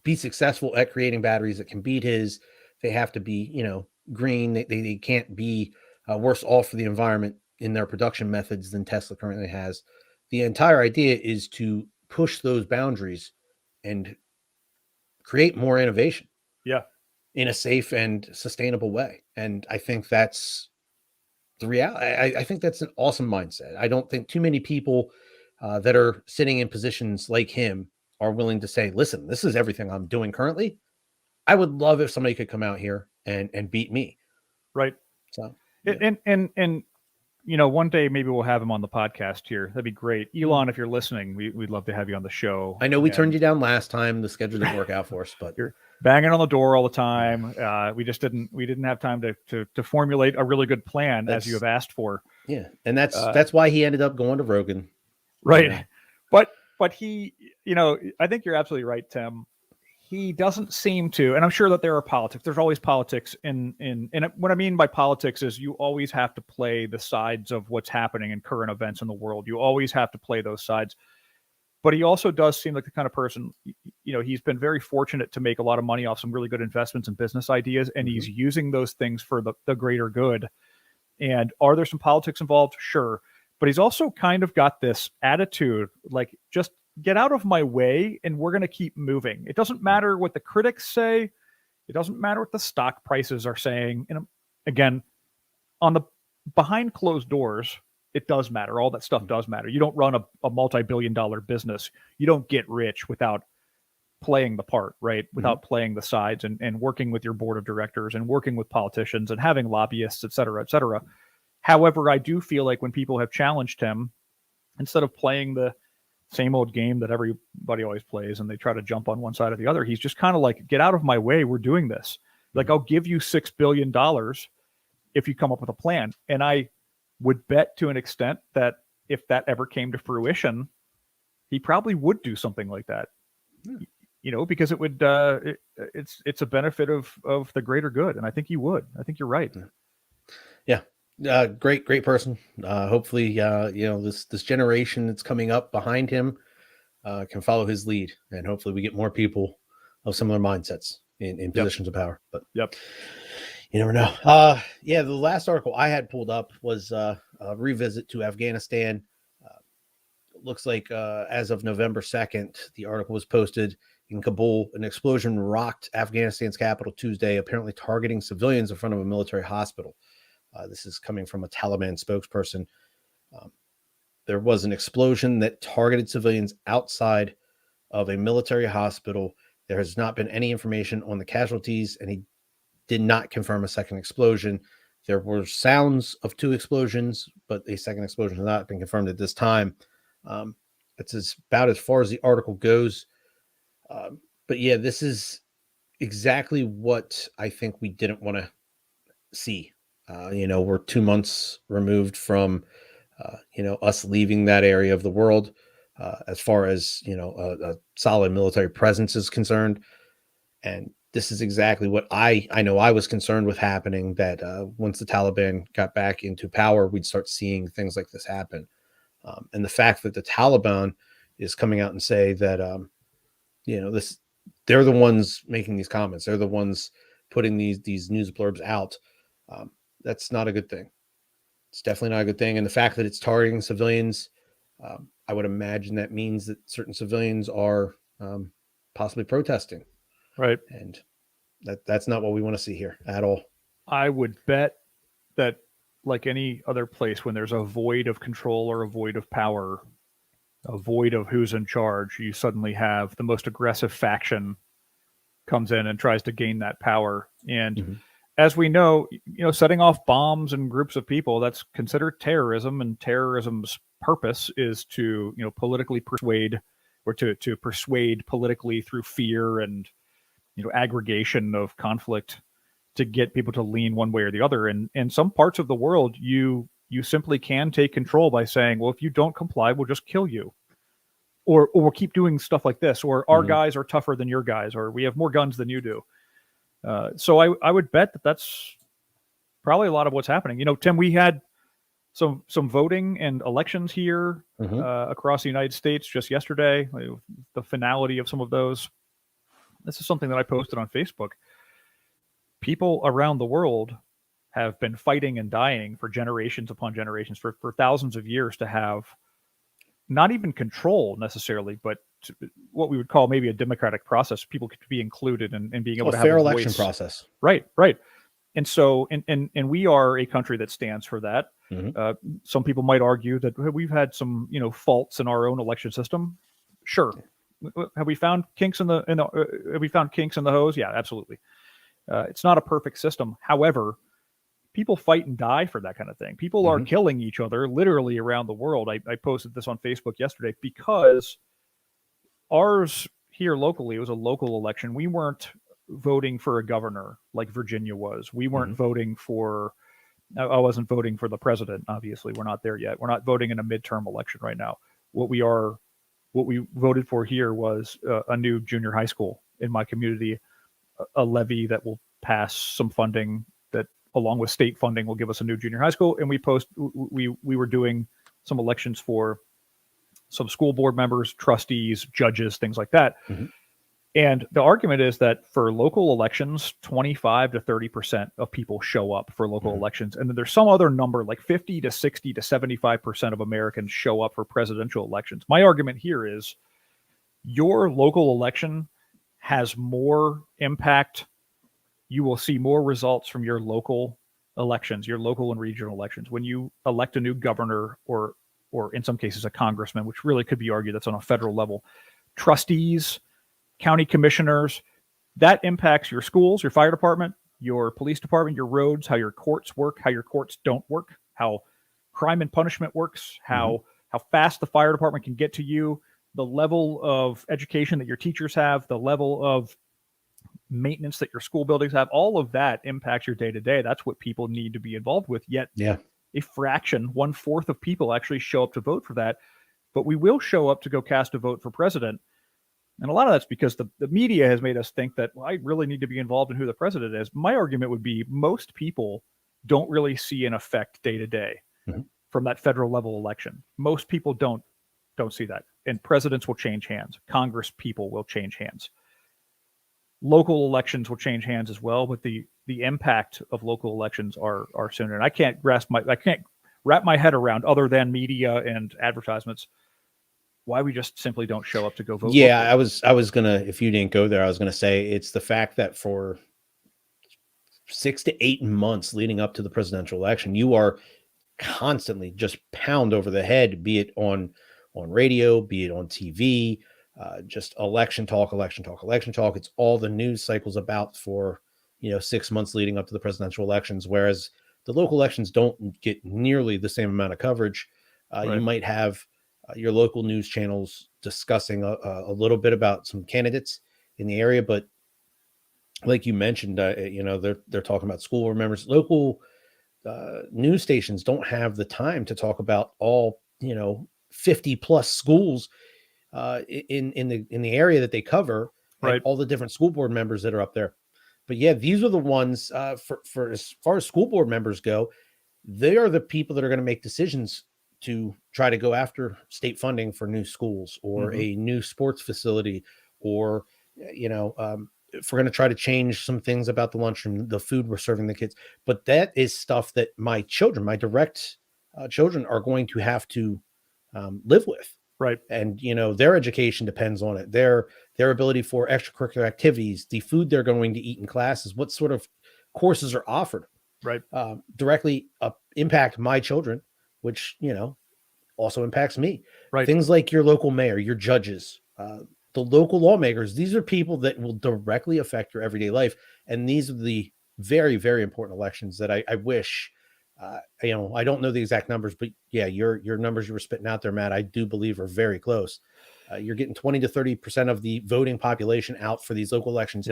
Speaker 1: be successful at creating batteries that can beat his. They have to be, green. They can't be worse off for the environment in their production methods than Tesla currently has. The entire idea is to push those boundaries and create more innovation.
Speaker 2: Yeah.
Speaker 1: In a safe and sustainable way. And I think that's the reality. I think that's an awesome mindset. I don't think too many people that are sitting in positions like him are willing to say, listen, this is everything I'm doing currently. I would love if somebody could come out here and beat me.
Speaker 2: Right.
Speaker 1: So,
Speaker 2: and one day maybe we'll have him on the podcast here. That'd be great. Elon, if you're listening, we'd love to have you on the show.
Speaker 1: I know we turned you down last time. The schedule didn't work out for us, but
Speaker 2: you're banging on the door all the time. We didn't have time to formulate a really good plan as you have asked for.
Speaker 1: Yeah. And that's why he ended up going to Rogan.
Speaker 2: Right. Yeah. But he, I think you're absolutely right, Tim. He doesn't seem to, and I'm sure that there are politics. There's always politics and what I mean by politics is you always have to play the sides of what's happening in current events in the world. You always have to play those sides. But he also does seem like the kind of person, he's been very fortunate to make a lot of money off some really good investments and business ideas, and he's using those things for the greater good. And are there some politics involved? Sure. But he's also kind of got this attitude, like, just get out of my way and we're going to keep moving. It doesn't matter what the critics say. It doesn't matter what the stock prices are saying. And again, on the behind closed doors, it does matter. All that stuff does matter. You don't run a multi-billion-dollar business. You don't get rich without playing the part, right? Without playing the sides and working with your board of directors and working with politicians and having lobbyists, et cetera, et cetera. However, I do feel like when people have challenged him, instead of playing the same old game that everybody always plays and they try to jump on one side or the other, he's just kind of like, get out of my way. We're doing this. Like, I'll give you $6 billion if you come up with a plan. And I would bet to an extent that if that ever came to fruition, he probably would do something like that. You know, because it would it's a benefit of the greater good. And I think he would. I think you're right.
Speaker 1: Yeah. Great person. Hopefully, you know, this generation that's coming up behind him can follow his lead, and hopefully we get more people of similar mindsets in positions of power. But you never know. Yeah, the last article I had pulled up was a revisit to Afghanistan. Looks like as of November 2nd, the article was posted in Kabul. An explosion rocked Afghanistan's capital Tuesday, apparently targeting civilians in front of a military hospital. This is coming from a Taliban spokesperson. There was an explosion that targeted civilians outside of a military hospital. There has not been any information on the casualties, and he did not confirm a second explosion. There were sounds of 2 explosions, but a second explosion has not been confirmed at this time. It's about as far as the article goes. But yeah, this is exactly what I think we didn't want to see. You know, we're 2 months removed from, you know, us leaving that area of the world, as far as, you know, a solid military presence is concerned. And this is exactly what I know I was concerned with happening, that once the Taliban got back into power, we'd start seeing things like this happen. And the fact that the Taliban is coming out and say that, you know, they're the ones making these comments. They're the ones putting these news blurbs out. That's not a good thing. It's definitely not a good thing. And the fact that it's targeting civilians, I would imagine that means that certain civilians are possibly protesting.
Speaker 2: Right.
Speaker 1: And that's not what we want to see here at all.
Speaker 2: I would bet that, like any other place, when there's a void of control or a void of power, a void of who's in charge, you suddenly have the most aggressive faction comes in and tries to gain that power. And as we know, you know, setting off bombs and groups of people, that's considered terrorism, and terrorism's purpose is to, you know, politically persuade, or to persuade politically through fear and, you know, aggregation of conflict to get people to lean one way or the other. And in some parts of the world, you simply can take control by saying, well, if you don't comply, we'll just kill you. Or we'll keep doing stuff like this, or our guys are tougher than your guys, or we have more guns than you do. So I would bet that that's probably a lot of what's happening. You know, Tim, we had some voting and elections here across the United States just yesterday, the finality of some of those. This is something that I posted on Facebook. People around the world have been fighting and dying for generations upon generations, for thousands of years, to have not even control necessarily, but what we would call maybe a democratic process. People could be included and being able to have
Speaker 1: fair
Speaker 2: a
Speaker 1: election
Speaker 2: voice.
Speaker 1: Process.
Speaker 2: Right. And so, and we are a country that stands for that. Some people might argue that we've had some, you know, faults in our own election system. Sure. Have we found kinks in the have we found kinks in the hose? Yeah, absolutely. It's not a perfect system. However, people fight and die for that kind of thing. People are killing each other literally around the world. I posted this on Facebook yesterday because ours here locally, it was a local election. We weren't voting for a governor like Virginia was. We weren't voting for, I wasn't voting for the president. Obviously, we're not there yet. We're not voting in a midterm election right now. What we voted for here was a new junior high school in my community, a levy that will pass some funding that, along with state funding, will give us a new junior high school. And we were doing some elections for some school board members, trustees, judges, things like that. And the argument is that for local elections, 25 to 30% of people show up for local elections. And then there's some other number, like 50 to 60 to 75% of Americans show up for presidential elections. My argument here is your local election has more impact. You will see more results from your local elections, your local and regional elections, when you elect a new governor or in some cases a congressman, which really could be argued that's on a federal level, trustees, county commissioners, that impacts your schools, your fire department, your police department, your roads, how your courts work, how your courts don't work, how crime and punishment works, how fast the fire department can get to you, the level of education that your teachers have, the level of maintenance that your school buildings have. All of that impacts your day to day. That's what people need to be involved with. Yet a fraction, 1/4 of people actually show up to vote for that. But we will show up to go cast a vote for president. And a lot of that's because the media has made us think that, well, I really need to be involved in who the president is. My argument would be most people don't really see an effect day to day from that federal level election. Most people don't see that. And presidents will change hands. Congress people will change hands. Local elections will change hands as well, but the impact of local elections are sooner. And I can't wrap my head around, other than media and advertisements, why we just simply don't show up to go vote.
Speaker 1: Yeah, I was gonna, if you didn't go there, I was gonna say it's the fact that for 6 to 8 months leading up to the presidential election, you are constantly just pound over the head, be it on radio, be it on TV, just election talk. It's all the news cycles about for 6 months leading up to the presidential elections, whereas the local elections don't get nearly the same amount of coverage. You might have your local news channels discussing a little bit about some candidates in the area, but like you mentioned, they're talking about school board members. Local news stations don't have the time to talk about all 50 plus schools in the area that they cover, and all the different school board members that are up there. But yeah, these are the ones for as far as school board members go, they are the people that are going to make decisions to try to go after state funding for new schools or a new sports facility, or if we're going to try to change some things about the lunchroom, the food we're serving the kids. But that is stuff that my direct children are going to have to live with.
Speaker 2: Right.
Speaker 1: And, their education depends on it. Their ability for extracurricular activities, the food they're going to eat in classes, what sort of courses are offered, directly impact my children, which, also impacts me.
Speaker 2: Right.
Speaker 1: Things like your local mayor, your judges, the local lawmakers. These are people that will directly affect your everyday life. And these are the very, very important elections that I wish, I don't know the exact numbers, but yeah, your numbers you were spitting out there, Matt, I do believe are very close. You're getting 20 to 30% of the voting population out for these local elections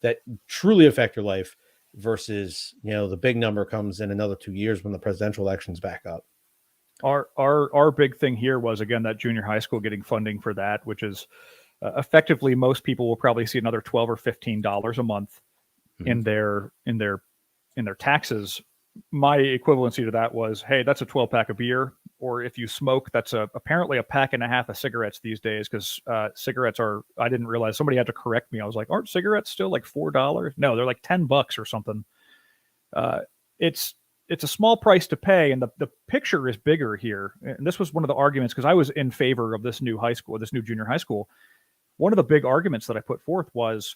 Speaker 1: that truly affect your life, versus, the big number comes in another 2 years when the presidential election's back up.
Speaker 2: Our big thing here was, again, that junior high school getting funding for that, which is effectively most people will probably see another $12 or $15 a month in their taxes. My equivalency to that was, hey, that's a 12-pack of beer, or if you smoke, that's apparently a pack and a half of cigarettes these days, because cigarettes are, I didn't realize, somebody had to correct me. I was like, aren't cigarettes still like $4? No, they're like $10 or something. It's a small price to pay, and the picture is bigger here. And this was one of the arguments, because I was in favor of this new junior high school. One of the big arguments that I put forth was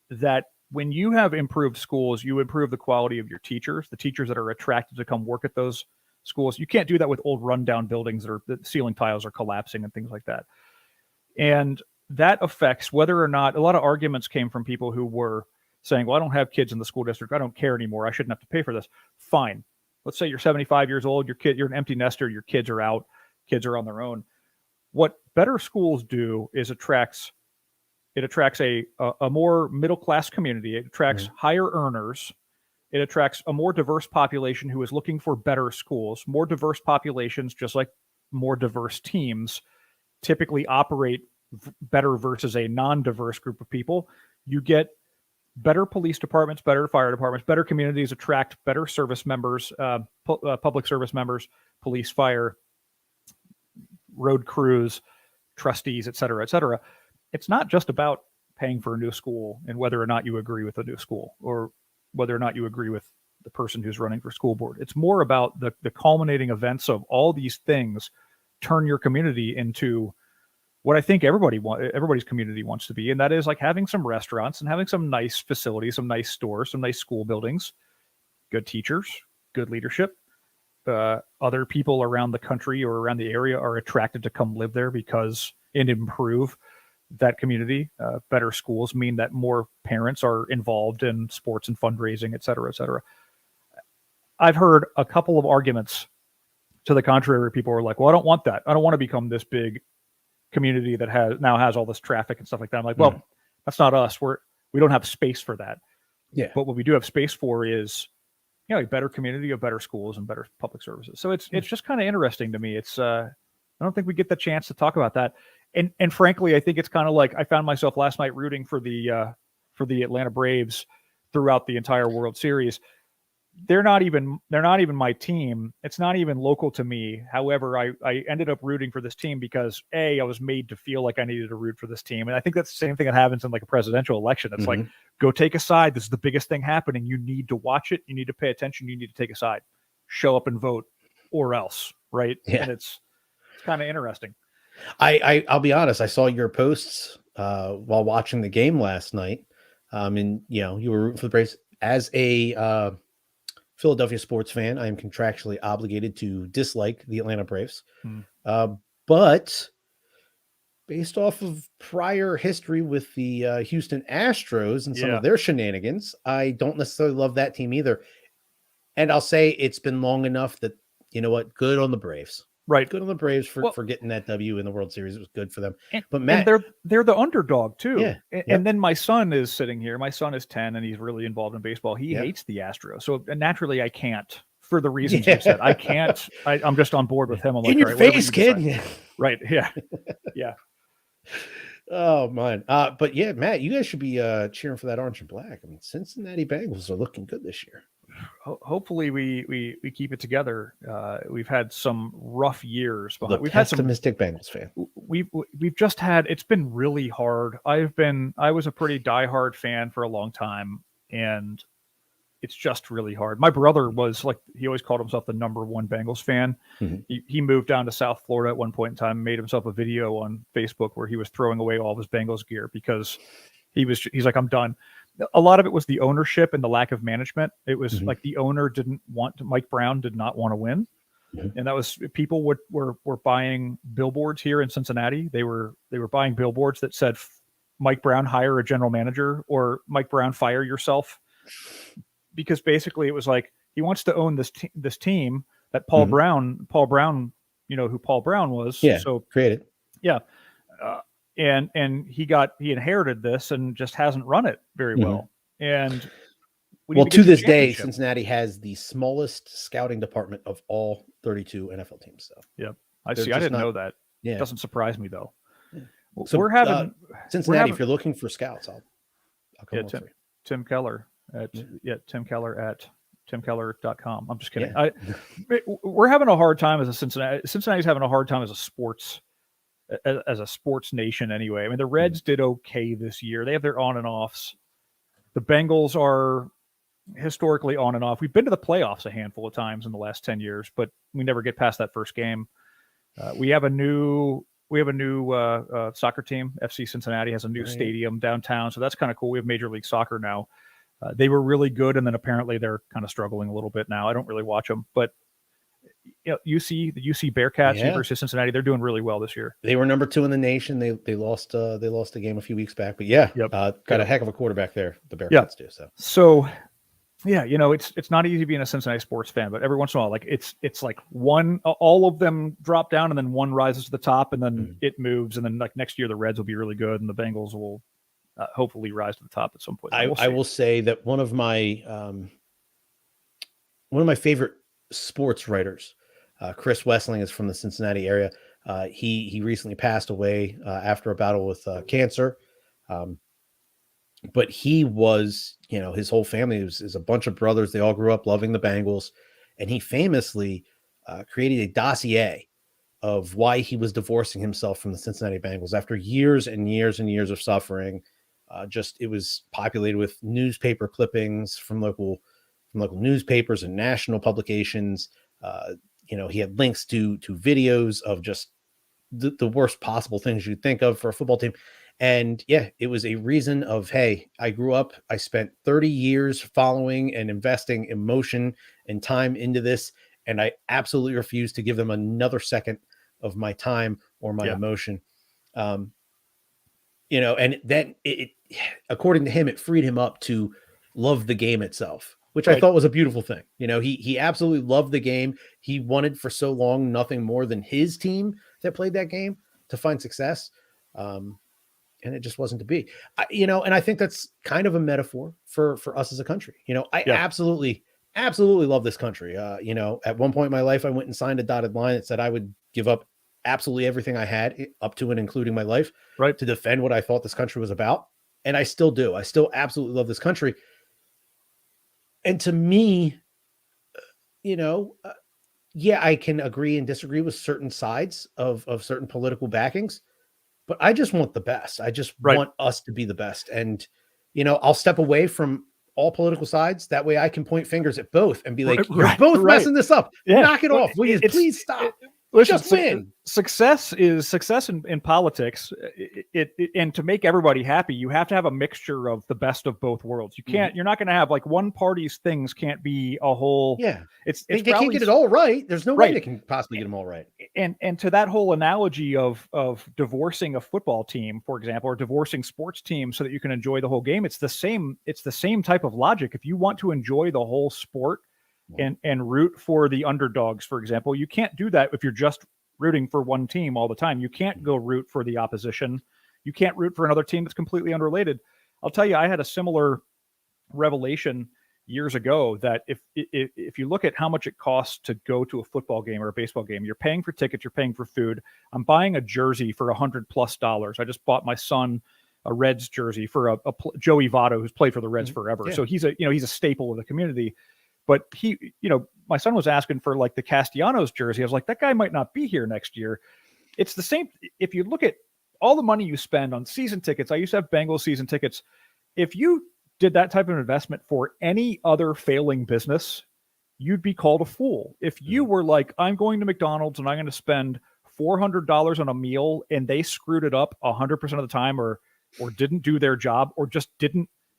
Speaker 2: that when you have improved schools, you improve the quality of your teachers, the teachers that are attracted to come work at those schools. You can't do that with old rundown buildings that the ceiling tiles are collapsing and things like that. And that affects whether or not, a lot of arguments came from people who were saying, well, I don't have kids in the school district, I don't care anymore, I shouldn't have to pay for this. Fine. Let's say you're 75 years old, you're an empty nester, your kids are out, kids are on their own. What better schools do is it attracts a more middle-class community. It attracts higher earners. It attracts a more diverse population who is looking for better schools. More diverse populations, just like more diverse teams, typically operate better versus a non-diverse group of people. You get better police departments, better fire departments, better communities attract better service members, public service members, police, fire, road crews, trustees, et cetera, et cetera. It's not just about paying for a new school and whether or not you agree with a new school, or whether or not you agree with the person who's running for school board. It's more about the culminating events of all these things turn your community into what I think everybody's community wants to be. And that is like having some restaurants and having some nice facilities, some nice stores, some nice school buildings, good teachers, good leadership. Other people around the country or around the area are attracted to come live there and improve that community. Better schools mean that more parents are involved in sports and fundraising, et cetera, et cetera. I've heard a couple of arguments to the contrary. People are like, well, I don't want that. I don't want to become this big community that has all this traffic and stuff like that. I'm like, well, that's not us. We don't have space for that.
Speaker 1: Yeah.
Speaker 2: But what we do have space for is, a better community of better schools and better public services. So it's just kind of interesting to me. It's I don't think we get the chance to talk about that. And frankly, I think it's kind of like I found myself last night rooting for the Atlanta Braves throughout the entire World Series. They're not even my team. It's not even local to me. However, I ended up rooting for this team because I was made to feel like I needed to root for this team. And I think that's the same thing that happens in like a presidential election. It's like, go take a side. This is the biggest thing happening. You need to watch it. You need to pay attention. You need to take a side, show up and vote or else. Right.
Speaker 1: Yeah.
Speaker 2: And it's kind of interesting.
Speaker 1: I'll be honest. I saw your posts while watching the game last night. And you were rooting for the Braves. As a Philadelphia sports fan, I am contractually obligated to dislike the Atlanta Braves. But based off of prior history with the Houston Astros and some of their shenanigans, I don't necessarily love that team either. And I'll say it's been long enough that, good on the Braves.
Speaker 2: Right.
Speaker 1: Good on the Braves for getting that W in the World Series. It was good for them. But Matt,
Speaker 2: they're the underdog too.
Speaker 1: Yeah.
Speaker 2: And then my son is sitting here. My son is 10 and he's really involved in baseball. He hates the Astros. So naturally I can't, for the reasons you said. I can't. I'm just on board with him. I'm like,
Speaker 1: in your face, kid.
Speaker 2: Right. Yeah. Yeah.
Speaker 1: Oh man. But yeah, Matt, you guys should be cheering for that orange and black. I mean, Cincinnati Bengals are looking good this year.
Speaker 2: Hopefully we keep it together. We've had some rough years, but
Speaker 1: we've had some pessimistic Bengals fan.
Speaker 2: We've just had, it's been really hard. I was a pretty diehard fan for a long time, and it's just really hard. My brother was like, he always called himself the number one Bengals fan. He moved down to South Florida at one point in time, made himself a video on Facebook where he was throwing away all of his Bengals gear because he's like, I'm done. A lot of it was the ownership and the lack of management. It was like the owner Mike Brown did not want to win. And that was, people were buying billboards here in Cincinnati. They were buying billboards that said, Mike Brown, hire a general manager, or Mike Brown, fire yourself. Because basically it was like, he wants to own this team that Paul Brown, who Paul Brown was.
Speaker 1: Yeah.
Speaker 2: So
Speaker 1: created.
Speaker 2: Yeah. And he inherited this and just hasn't run it very well. And
Speaker 1: to this day, Cincinnati has the smallest scouting department of all 32 NFL teams. So
Speaker 2: yeah, I didn't know that.
Speaker 1: Yeah,
Speaker 2: it doesn't surprise me though.
Speaker 1: Yeah. So we're having Cincinnati. If you're looking for scouts, I'll come over for you.
Speaker 2: Tim Keller at Tim Keller at timkeller.com. I'm just kidding.
Speaker 1: Yeah.
Speaker 2: We're having a hard time as a Cincinnati's having a hard time as a sports nation anyway. I mean, the Reds did okay this year. They have their on and offs. The Bengals are historically on and off. We've been to the playoffs a handful of times in the last 10 years, but we never get past that first game. We have a new soccer team. FC Cincinnati has a new stadium downtown, so that's kind of cool. We have Major League Soccer now. They were really good, and then apparently they're kind of struggling a little bit now. I don't really watch them, but the UC Bearcats versus Cincinnati, they're doing really well this year.
Speaker 1: They were number 2 in the nation. They lost a game a few weeks back, but got a heck of a quarterback there. The Bearcats do
Speaker 2: so. Yeah, it's not easy being a Cincinnati sports fan, but every once in a while, like it's like all of them drop down and then one rises to the top, and then it moves, and then like next year the Reds will be really good, and the Bengals will hopefully rise to the top at some point.
Speaker 1: I will say that one of my favorite sports writers, Chris Wessling, is from the Cincinnati area. He recently passed away after a battle with cancer. But he was, his whole family is a bunch of brothers. They all grew up loving the Bengals. And he famously created a dossier of why he was divorcing himself from the Cincinnati Bengals after years and years and years of suffering. It was populated with newspaper clippings from local newspapers and national publications. He had links to videos of just the worst possible things you'd think of for a football team. And yeah, it was a reason of, hey, I grew up, I spent 30 years following and investing emotion and time into this, and I absolutely refuse to give them another second of my time or my emotion. Um, and then according to him, it freed him up to love the game itself, which I thought was a beautiful thing. He absolutely loved the game. He wanted for so long nothing more than his team that played that game to find success. And it just wasn't to be. And I think that's kind of a metaphor for us as a country. I absolutely love this country. At one point in my life, I went and signed a dotted line that said I would give up absolutely everything I had, up to and including my life, to defend what I thought this country was about. And I still do. I still absolutely love this country. And to me, I can agree and disagree with certain sides of certain political backings, but I just want the best. I just want us to be the best. And, I'll step away from all political sides. That way I can point fingers at both and be like, you're both messing this up. Knock it off. Will you please stop? Just win.
Speaker 2: Success is success in politics. And to make everybody happy, you have to have a mixture of the best of both worlds. You can't. You're not going to have like one party's things can't be a whole.
Speaker 1: Yeah, they can't get it all right. There's no way they can possibly get them all right.
Speaker 2: And to that whole analogy of divorcing a football team, for example, or divorcing sports teams so that you can enjoy the whole game, it's the same. It's the same type of logic. If you want to enjoy the whole sport and root for the underdogs, for example, you can't do that if you're just rooting for one team all the time. You can't go root for the opposition. You can't root for another team that's completely unrelated. I'll tell you, I had a similar revelation years ago that if you look at how much it costs to go to a football game or a baseball game, you're paying for tickets, you're paying for food. I'm buying a jersey for $100+. I just bought my son a Reds jersey for Joey Votto, who's played for the Reds forever. Yeah. So he's a staple of the community. But my son was asking for like the Castellanos jersey. I was like, that guy might not be here next year. It's the same. If you look at all the money you spend on season tickets, I used to have Bengals season tickets. If you did that type of investment for any other failing business, you'd be called a fool. If you were like, I'm going to McDonald's and I'm going to spend $400 on a meal and they screwed it up 100% of the time or didn't do their job or just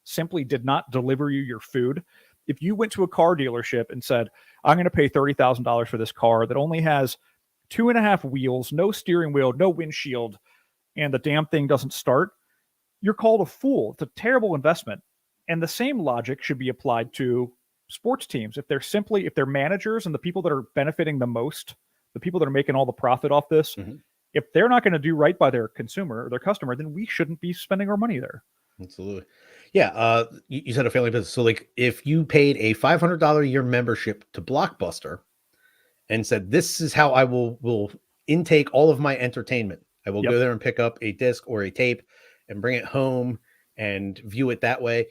Speaker 2: simply did not deliver you your food. If you went to a car dealership and said, I'm going to pay $30,000 for this car that only has 2.5 wheels, no steering wheel, no windshield, and the damn thing doesn't start, you're called a fool. It's a terrible investment. And the same logic should be applied to sports teams. If they're managers and the people that are benefiting the most, the people that are making all the profit off this, if they're not going to do right by their consumer or their customer, then we shouldn't be spending our money there.
Speaker 1: Absolutely. Yeah. You said a family business. So like if you paid a $500 a year membership to Blockbuster and said, this is how I will intake all of my entertainment. I will go there and pick up a disc or a tape and bring it home and view it that way.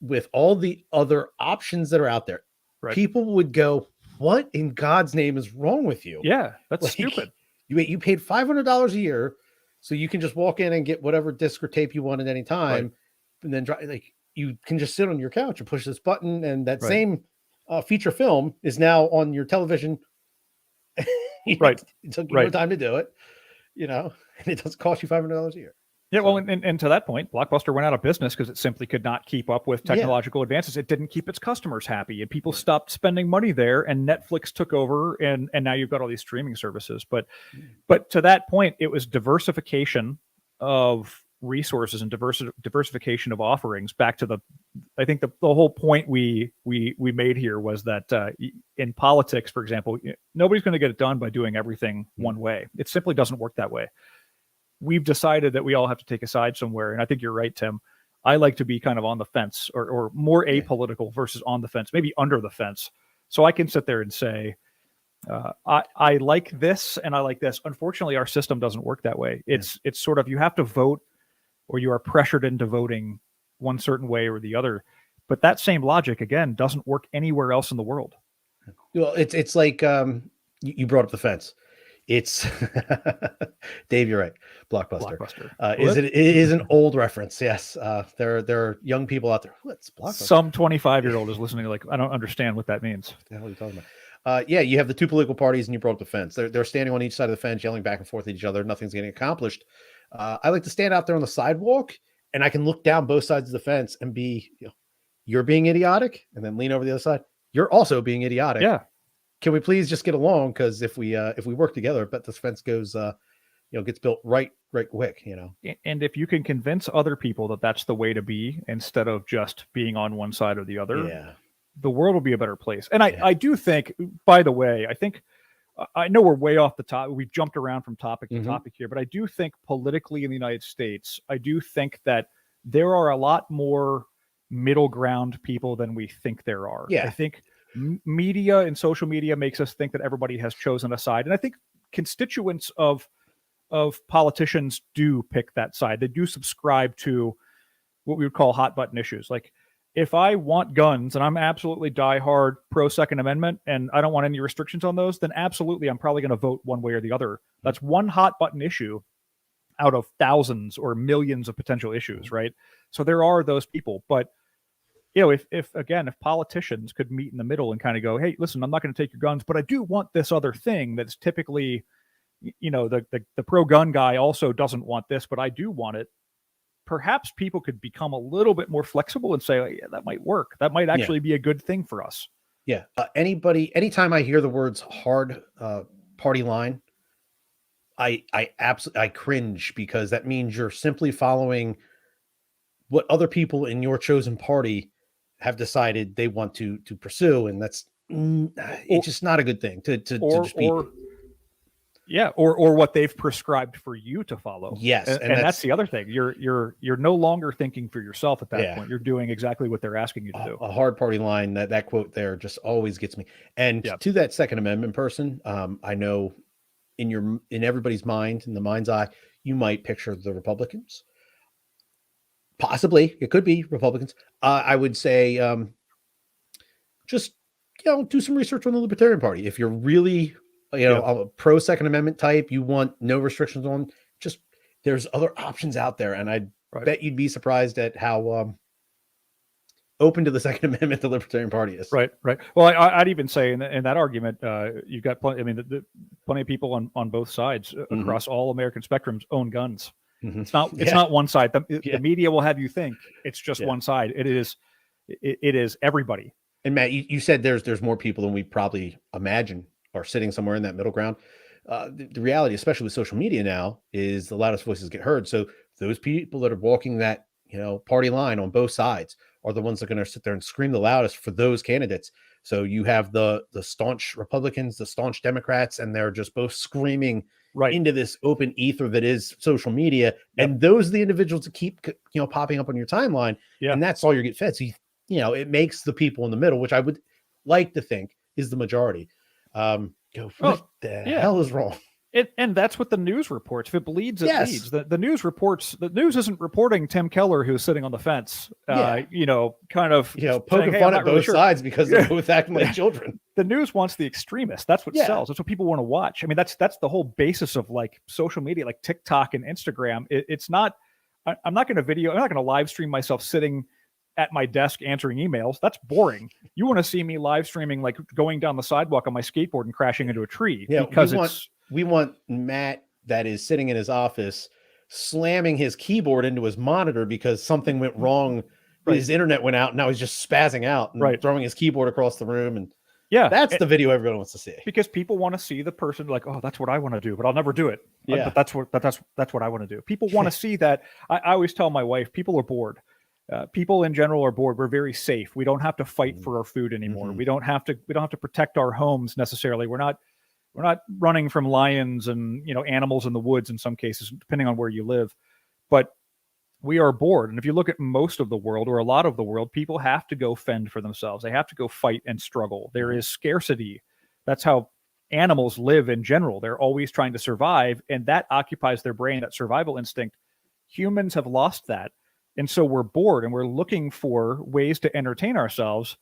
Speaker 1: With all the other options that are out there, people would go, what in God's name is wrong with you?
Speaker 2: Yeah, that's stupid.
Speaker 1: You paid $500 a year so you can just walk in and get whatever disc or tape you want at any time. And then you can just sit on your couch and push this button. And that same feature film is now on your television. It took you no time to do it, and it doesn't cost you $500 a year.
Speaker 2: Yeah, well, and to that point, Blockbuster went out of business because it simply could not keep up with technological advances. It didn't keep its customers happy, and people stopped spending money there, and Netflix took over, and now you've got all these streaming services. But to that point, it was diversification of resources and diversification of offerings. Back to I think the whole point we made here was that in politics, for example, nobody's going to get it done by doing everything one way. It simply doesn't work that way. We've decided that we all have to take a side somewhere. And I think you're right, Tim. I like to be kind of on the fence or more apolitical versus on the fence, maybe under the fence. So I can sit there and say, I like this and I like this. Unfortunately, our system doesn't work that way. It's sort of, you have to vote or you are pressured into voting one certain way or the other. But that same logic, again, doesn't work anywhere else in the world.
Speaker 1: Well, it's like you brought up the fence. It's Dave, you're right. Blockbuster. It is an old reference. Yes. There are young people out there. What's Blockbuster?
Speaker 2: Some 25-year-old is listening like, I don't understand what that means.
Speaker 1: What the hell are you talking about? You have the two political parties and you brought up the fence. They're standing on each side of the fence, yelling back and forth at each other. Nothing's getting accomplished. I like to stand out there on the sidewalk and I can look down both sides of the fence and be, you're being idiotic, and then lean over the other side. You're also being idiotic.
Speaker 2: Yeah.
Speaker 1: Can we please just get along? Because if we work together, I bet this fence goes, gets built right quick.
Speaker 2: And if you can convince other people that that's the way to be instead of just being on one side or the other, the world will be a better place. And I do think, by the way, I know we're way off the top. We've jumped around from topic to topic here, but I do think politically in the United States, I do think that there are a lot more middle ground people than we think there are.
Speaker 1: Yeah.
Speaker 2: I think media and social media makes us think that everybody has chosen a side. And I think constituents of politicians do pick that side. They do subscribe to what we would call hot button issues. Like, if I want guns and I'm absolutely diehard pro Second Amendment and I don't want any restrictions on those, then absolutely I'm probably going to vote one way or the other. That's one hot button issue out of thousands or millions of potential issues, right? So there are those people. But, if politicians could meet in the middle and kind of go, hey, listen, I'm not going to take your guns, but I do want this other thing that's typically, the pro-gun guy also doesn't want this, but I do want it. Perhaps people could become a little bit more flexible and say, oh, yeah, that might work. That might actually be a good thing for us.
Speaker 1: Yeah. Anytime I hear the words hard party line, I cringe, because that means you're simply following what other people in your chosen party have decided they want to pursue. And that's it's just not a good thing to just be.
Speaker 2: Or what they've prescribed for you to follow.
Speaker 1: Yes,
Speaker 2: and that's the other thing. You're no longer thinking for yourself at that point. You're doing exactly what they're asking you to do.
Speaker 1: A hard party line, that quote there just always gets me. And to that Second Amendment person, I know in everybody's mind, in the mind's eye, you might picture the Republicans. Possibly, it could be Republicans. I would say, just do some research on the Libertarian Party. If you're really a pro Second Amendment type, you want no restrictions on, just, there's other options out there. And I bet you'd be surprised at how open to the Second Amendment the Libertarian Party is.
Speaker 2: Right. Well, I'd even say in that argument, you've got plenty. I mean, plenty of people on both sides across all American spectrums own guns. It's not one side. The media will have you think it's just one side. It is everybody.
Speaker 1: And Matt, you said there's more people than we probably imagine are sitting somewhere in that middle ground. The reality, especially with social media now, is the loudest voices get heard. So those people that are walking that party line on both sides are the ones that are going to sit there and scream the loudest for those candidates. So you have the staunch Republicans, the staunch Democrats, and they're just both screaming into this open ether that is social media. And those are the individuals that keep popping up on your timeline, and that's all you get fed. So it makes the people in the middle, which I would like to think is the majority. What the hell is wrong?
Speaker 2: And that's what the news reports. If it bleeds, it leads. The news reports. The news isn't reporting Tim Keller, who's sitting on the fence, kind of
Speaker 1: poking fun at both sides because they're both acting like children.
Speaker 2: The news wants the extremists. That's what sells. That's what people want to watch. I mean, that's the whole basis of like social media, like TikTok and Instagram. It's not. I'm not going to video. I'm not going to live stream myself sitting at my desk answering emails. That's boring. You want to see me live streaming, like going down the sidewalk on my skateboard and crashing into a tree. Because
Speaker 1: we want Matt that is sitting in his office slamming his keyboard into his monitor because something went wrong. His internet went out and now he's just spazzing out and throwing his keyboard across the room. And that's the video everyone wants to see.
Speaker 2: Because people want to see the person like, oh, that's what I want to do, but I'll never do it. But that's what I want to do. People want to see that. I always tell my wife, people are bored. People in general are bored. We're very safe. We don't have to fight for our food anymore. We don't have to protect our homes necessarily. We're not running from lions and animals in the woods in some cases, depending on where you live. But we are bored. And if you look at most of the world, or a lot of the world, people have to go fend for themselves. They have to go fight and struggle. There is scarcity. That's how animals live in general. They're always trying to survive, and that occupies their brain, that survival instinct. Humans have lost that. And so we're bored and we're looking for ways to entertain ourselves.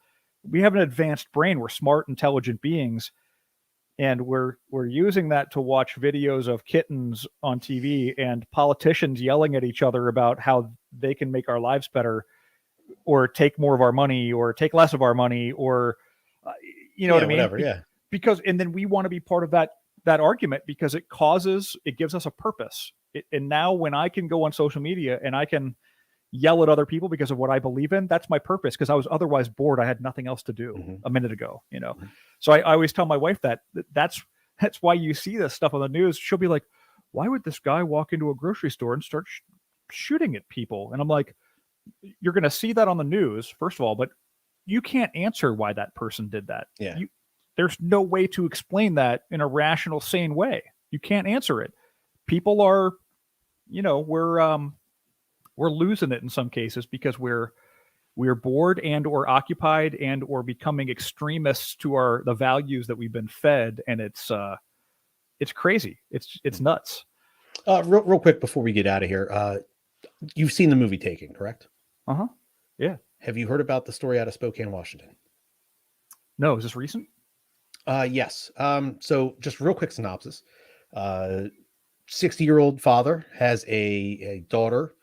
Speaker 2: We have an advanced brain. We're smart, intelligent beings. And we're using that to watch videos of kittens on TV and politicians yelling at each other about how they can make our lives better, or take more of our money, or take less of our money, or what I mean? Whatever, and then we want to be part of that argument because it gives us a purpose. And now when I can go on social media and I can yell at other people because of what I believe in, that's my purpose, because I was otherwise bored. I had nothing else to do a minute ago, So I always tell my wife that's why you see this stuff on the news. She'll be like, why would this guy walk into a grocery store and start shooting at people? And I'm like, you're going to see that on the news, first of all, but you can't answer why that person did that.
Speaker 1: Yeah.
Speaker 2: There's no way to explain that in a rational, sane way. You can't answer it. People are, we're losing it in some cases because we're bored and or occupied and or becoming extremists to the values that we've been fed, and it's crazy. It's nuts.
Speaker 1: Real quick before we get out of here, you've seen the movie Taken, correct?
Speaker 2: Yeah.
Speaker 1: Have you heard about the story out of Spokane, Washington?
Speaker 2: No, is this recent?
Speaker 1: Yes. So just real quick synopsis. 60-year-old father has a daughter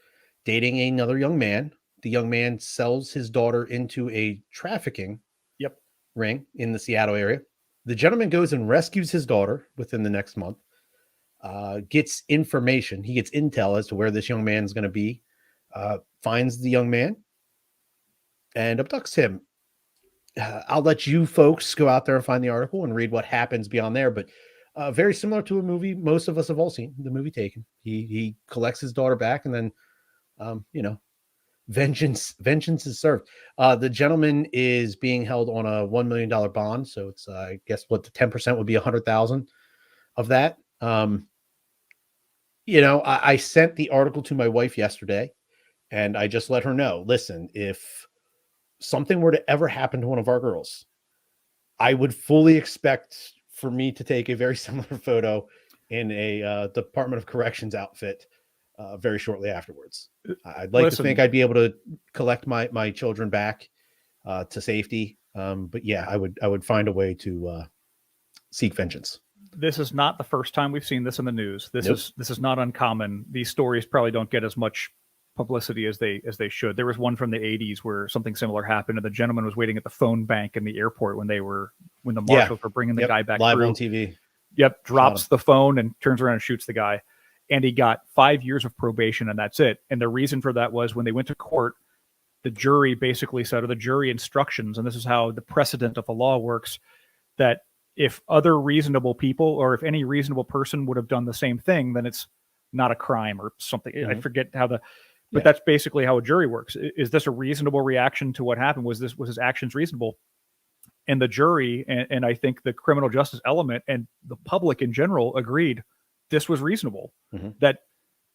Speaker 1: dating another young man. The young man sells his daughter into a trafficking ring in the Seattle area. The gentleman goes and rescues his daughter within the next month, gets information. He gets intel as to where this young man is going to be, finds the young man, and abducts him. I'll let you folks go out there and find the article and read what happens beyond there. But very similar to a movie most of us have all seen, the movie Taken. He collects his daughter back, and then, vengeance is served. The gentleman is being held on a $1 million bond. So it's, I guess what the 10% would be 100,000 of that. I sent the article to my wife yesterday, and I just let her know, listen, if something were to ever happen to one of our girls, I would fully expect for me to take a very similar photo in a Department of Corrections outfit very shortly afterwards. I'd like to think I'd be able to collect my children back to safety. But yeah, I would find a way to seek vengeance.
Speaker 2: This is not the first time we've seen this in the news. This is not uncommon. These stories probably don't get as much publicity as they should. There was one from the 80s where something similar happened, and the gentleman was waiting at the phone bank in the airport when the marshals were bringing the guy back
Speaker 1: live
Speaker 2: through.
Speaker 1: On TV.
Speaker 2: Yep, drops the phone and turns around and shoots the guy. And he got 5 years of probation, and that's it. And the reason for that was when they went to court, the jury basically said, or the jury instructions, and this is how the precedent of the law works, that if other reasonable people, or if any reasonable person would have done the same thing, then it's not a crime or something. I forget how but that's basically how a jury works. Is this a reasonable reaction to what happened? Was his actions reasonable? And the jury, and I think the criminal justice element and the public in general agreed this was reasonable, that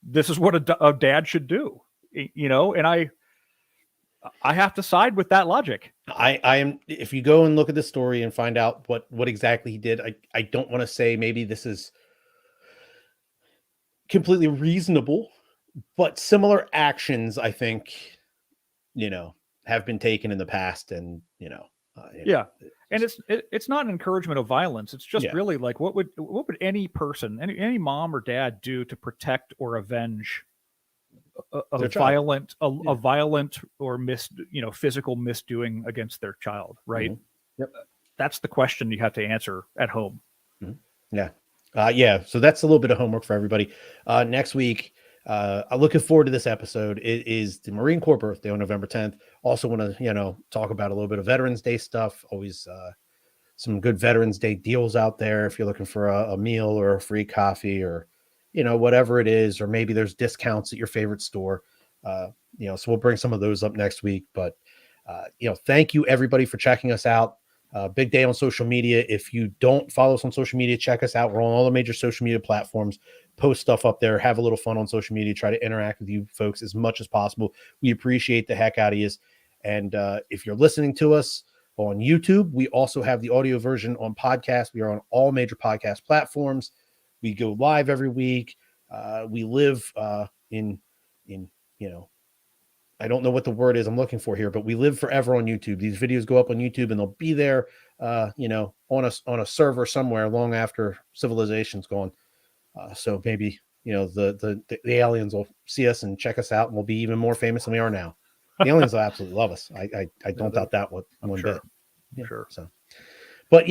Speaker 2: this is what a dad should do, and I have to side with that logic.
Speaker 1: I am, if you go and look at the story and find out what exactly he did, I don't want to say maybe this is completely reasonable, but similar actions, I think, have been taken in the past, and
Speaker 2: and it's not an encouragement of violence. It's just really like, what would any person, any mom or dad do to protect or avenge a violent or physical misdoing against their child, right? That's the question you have to answer at home.
Speaker 1: So that's a little bit of homework for everybody. Next week, I'm looking forward to this episode. It is the Marine Corps birthday on November 10th. Also want to, talk about a little bit of Veterans Day stuff. Always some good Veterans Day deals out there if you're looking for a meal or a free coffee or, whatever it is, or maybe there's discounts at your favorite store. So we'll bring some of those up next week. But, thank you everybody for checking us out. Big day on social media. If you don't follow us on social media, check us out. We're on all the major social media platforms. Post stuff up there. Have a little fun on social media. Try to interact with you folks as much as possible. We appreciate the heck out of you. And if you're listening to us on YouTube, we also have the audio version on podcast. We are on all major podcast platforms. We go live every week. We live in I don't know what the word is I'm looking for here, but we live forever on YouTube. These videos go up on YouTube and they'll be there, on a server somewhere long after civilization's gone. So maybe, the aliens will see us and check us out, and we'll be even more famous than we are now. The aliens will absolutely love us. I don't doubt that one bit.
Speaker 2: Sure.
Speaker 1: So, but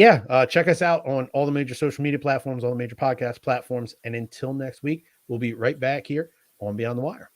Speaker 1: check us out on all the major social media platforms, all the major podcast platforms. And until next week, We'll be right back here on Beyond the Wire.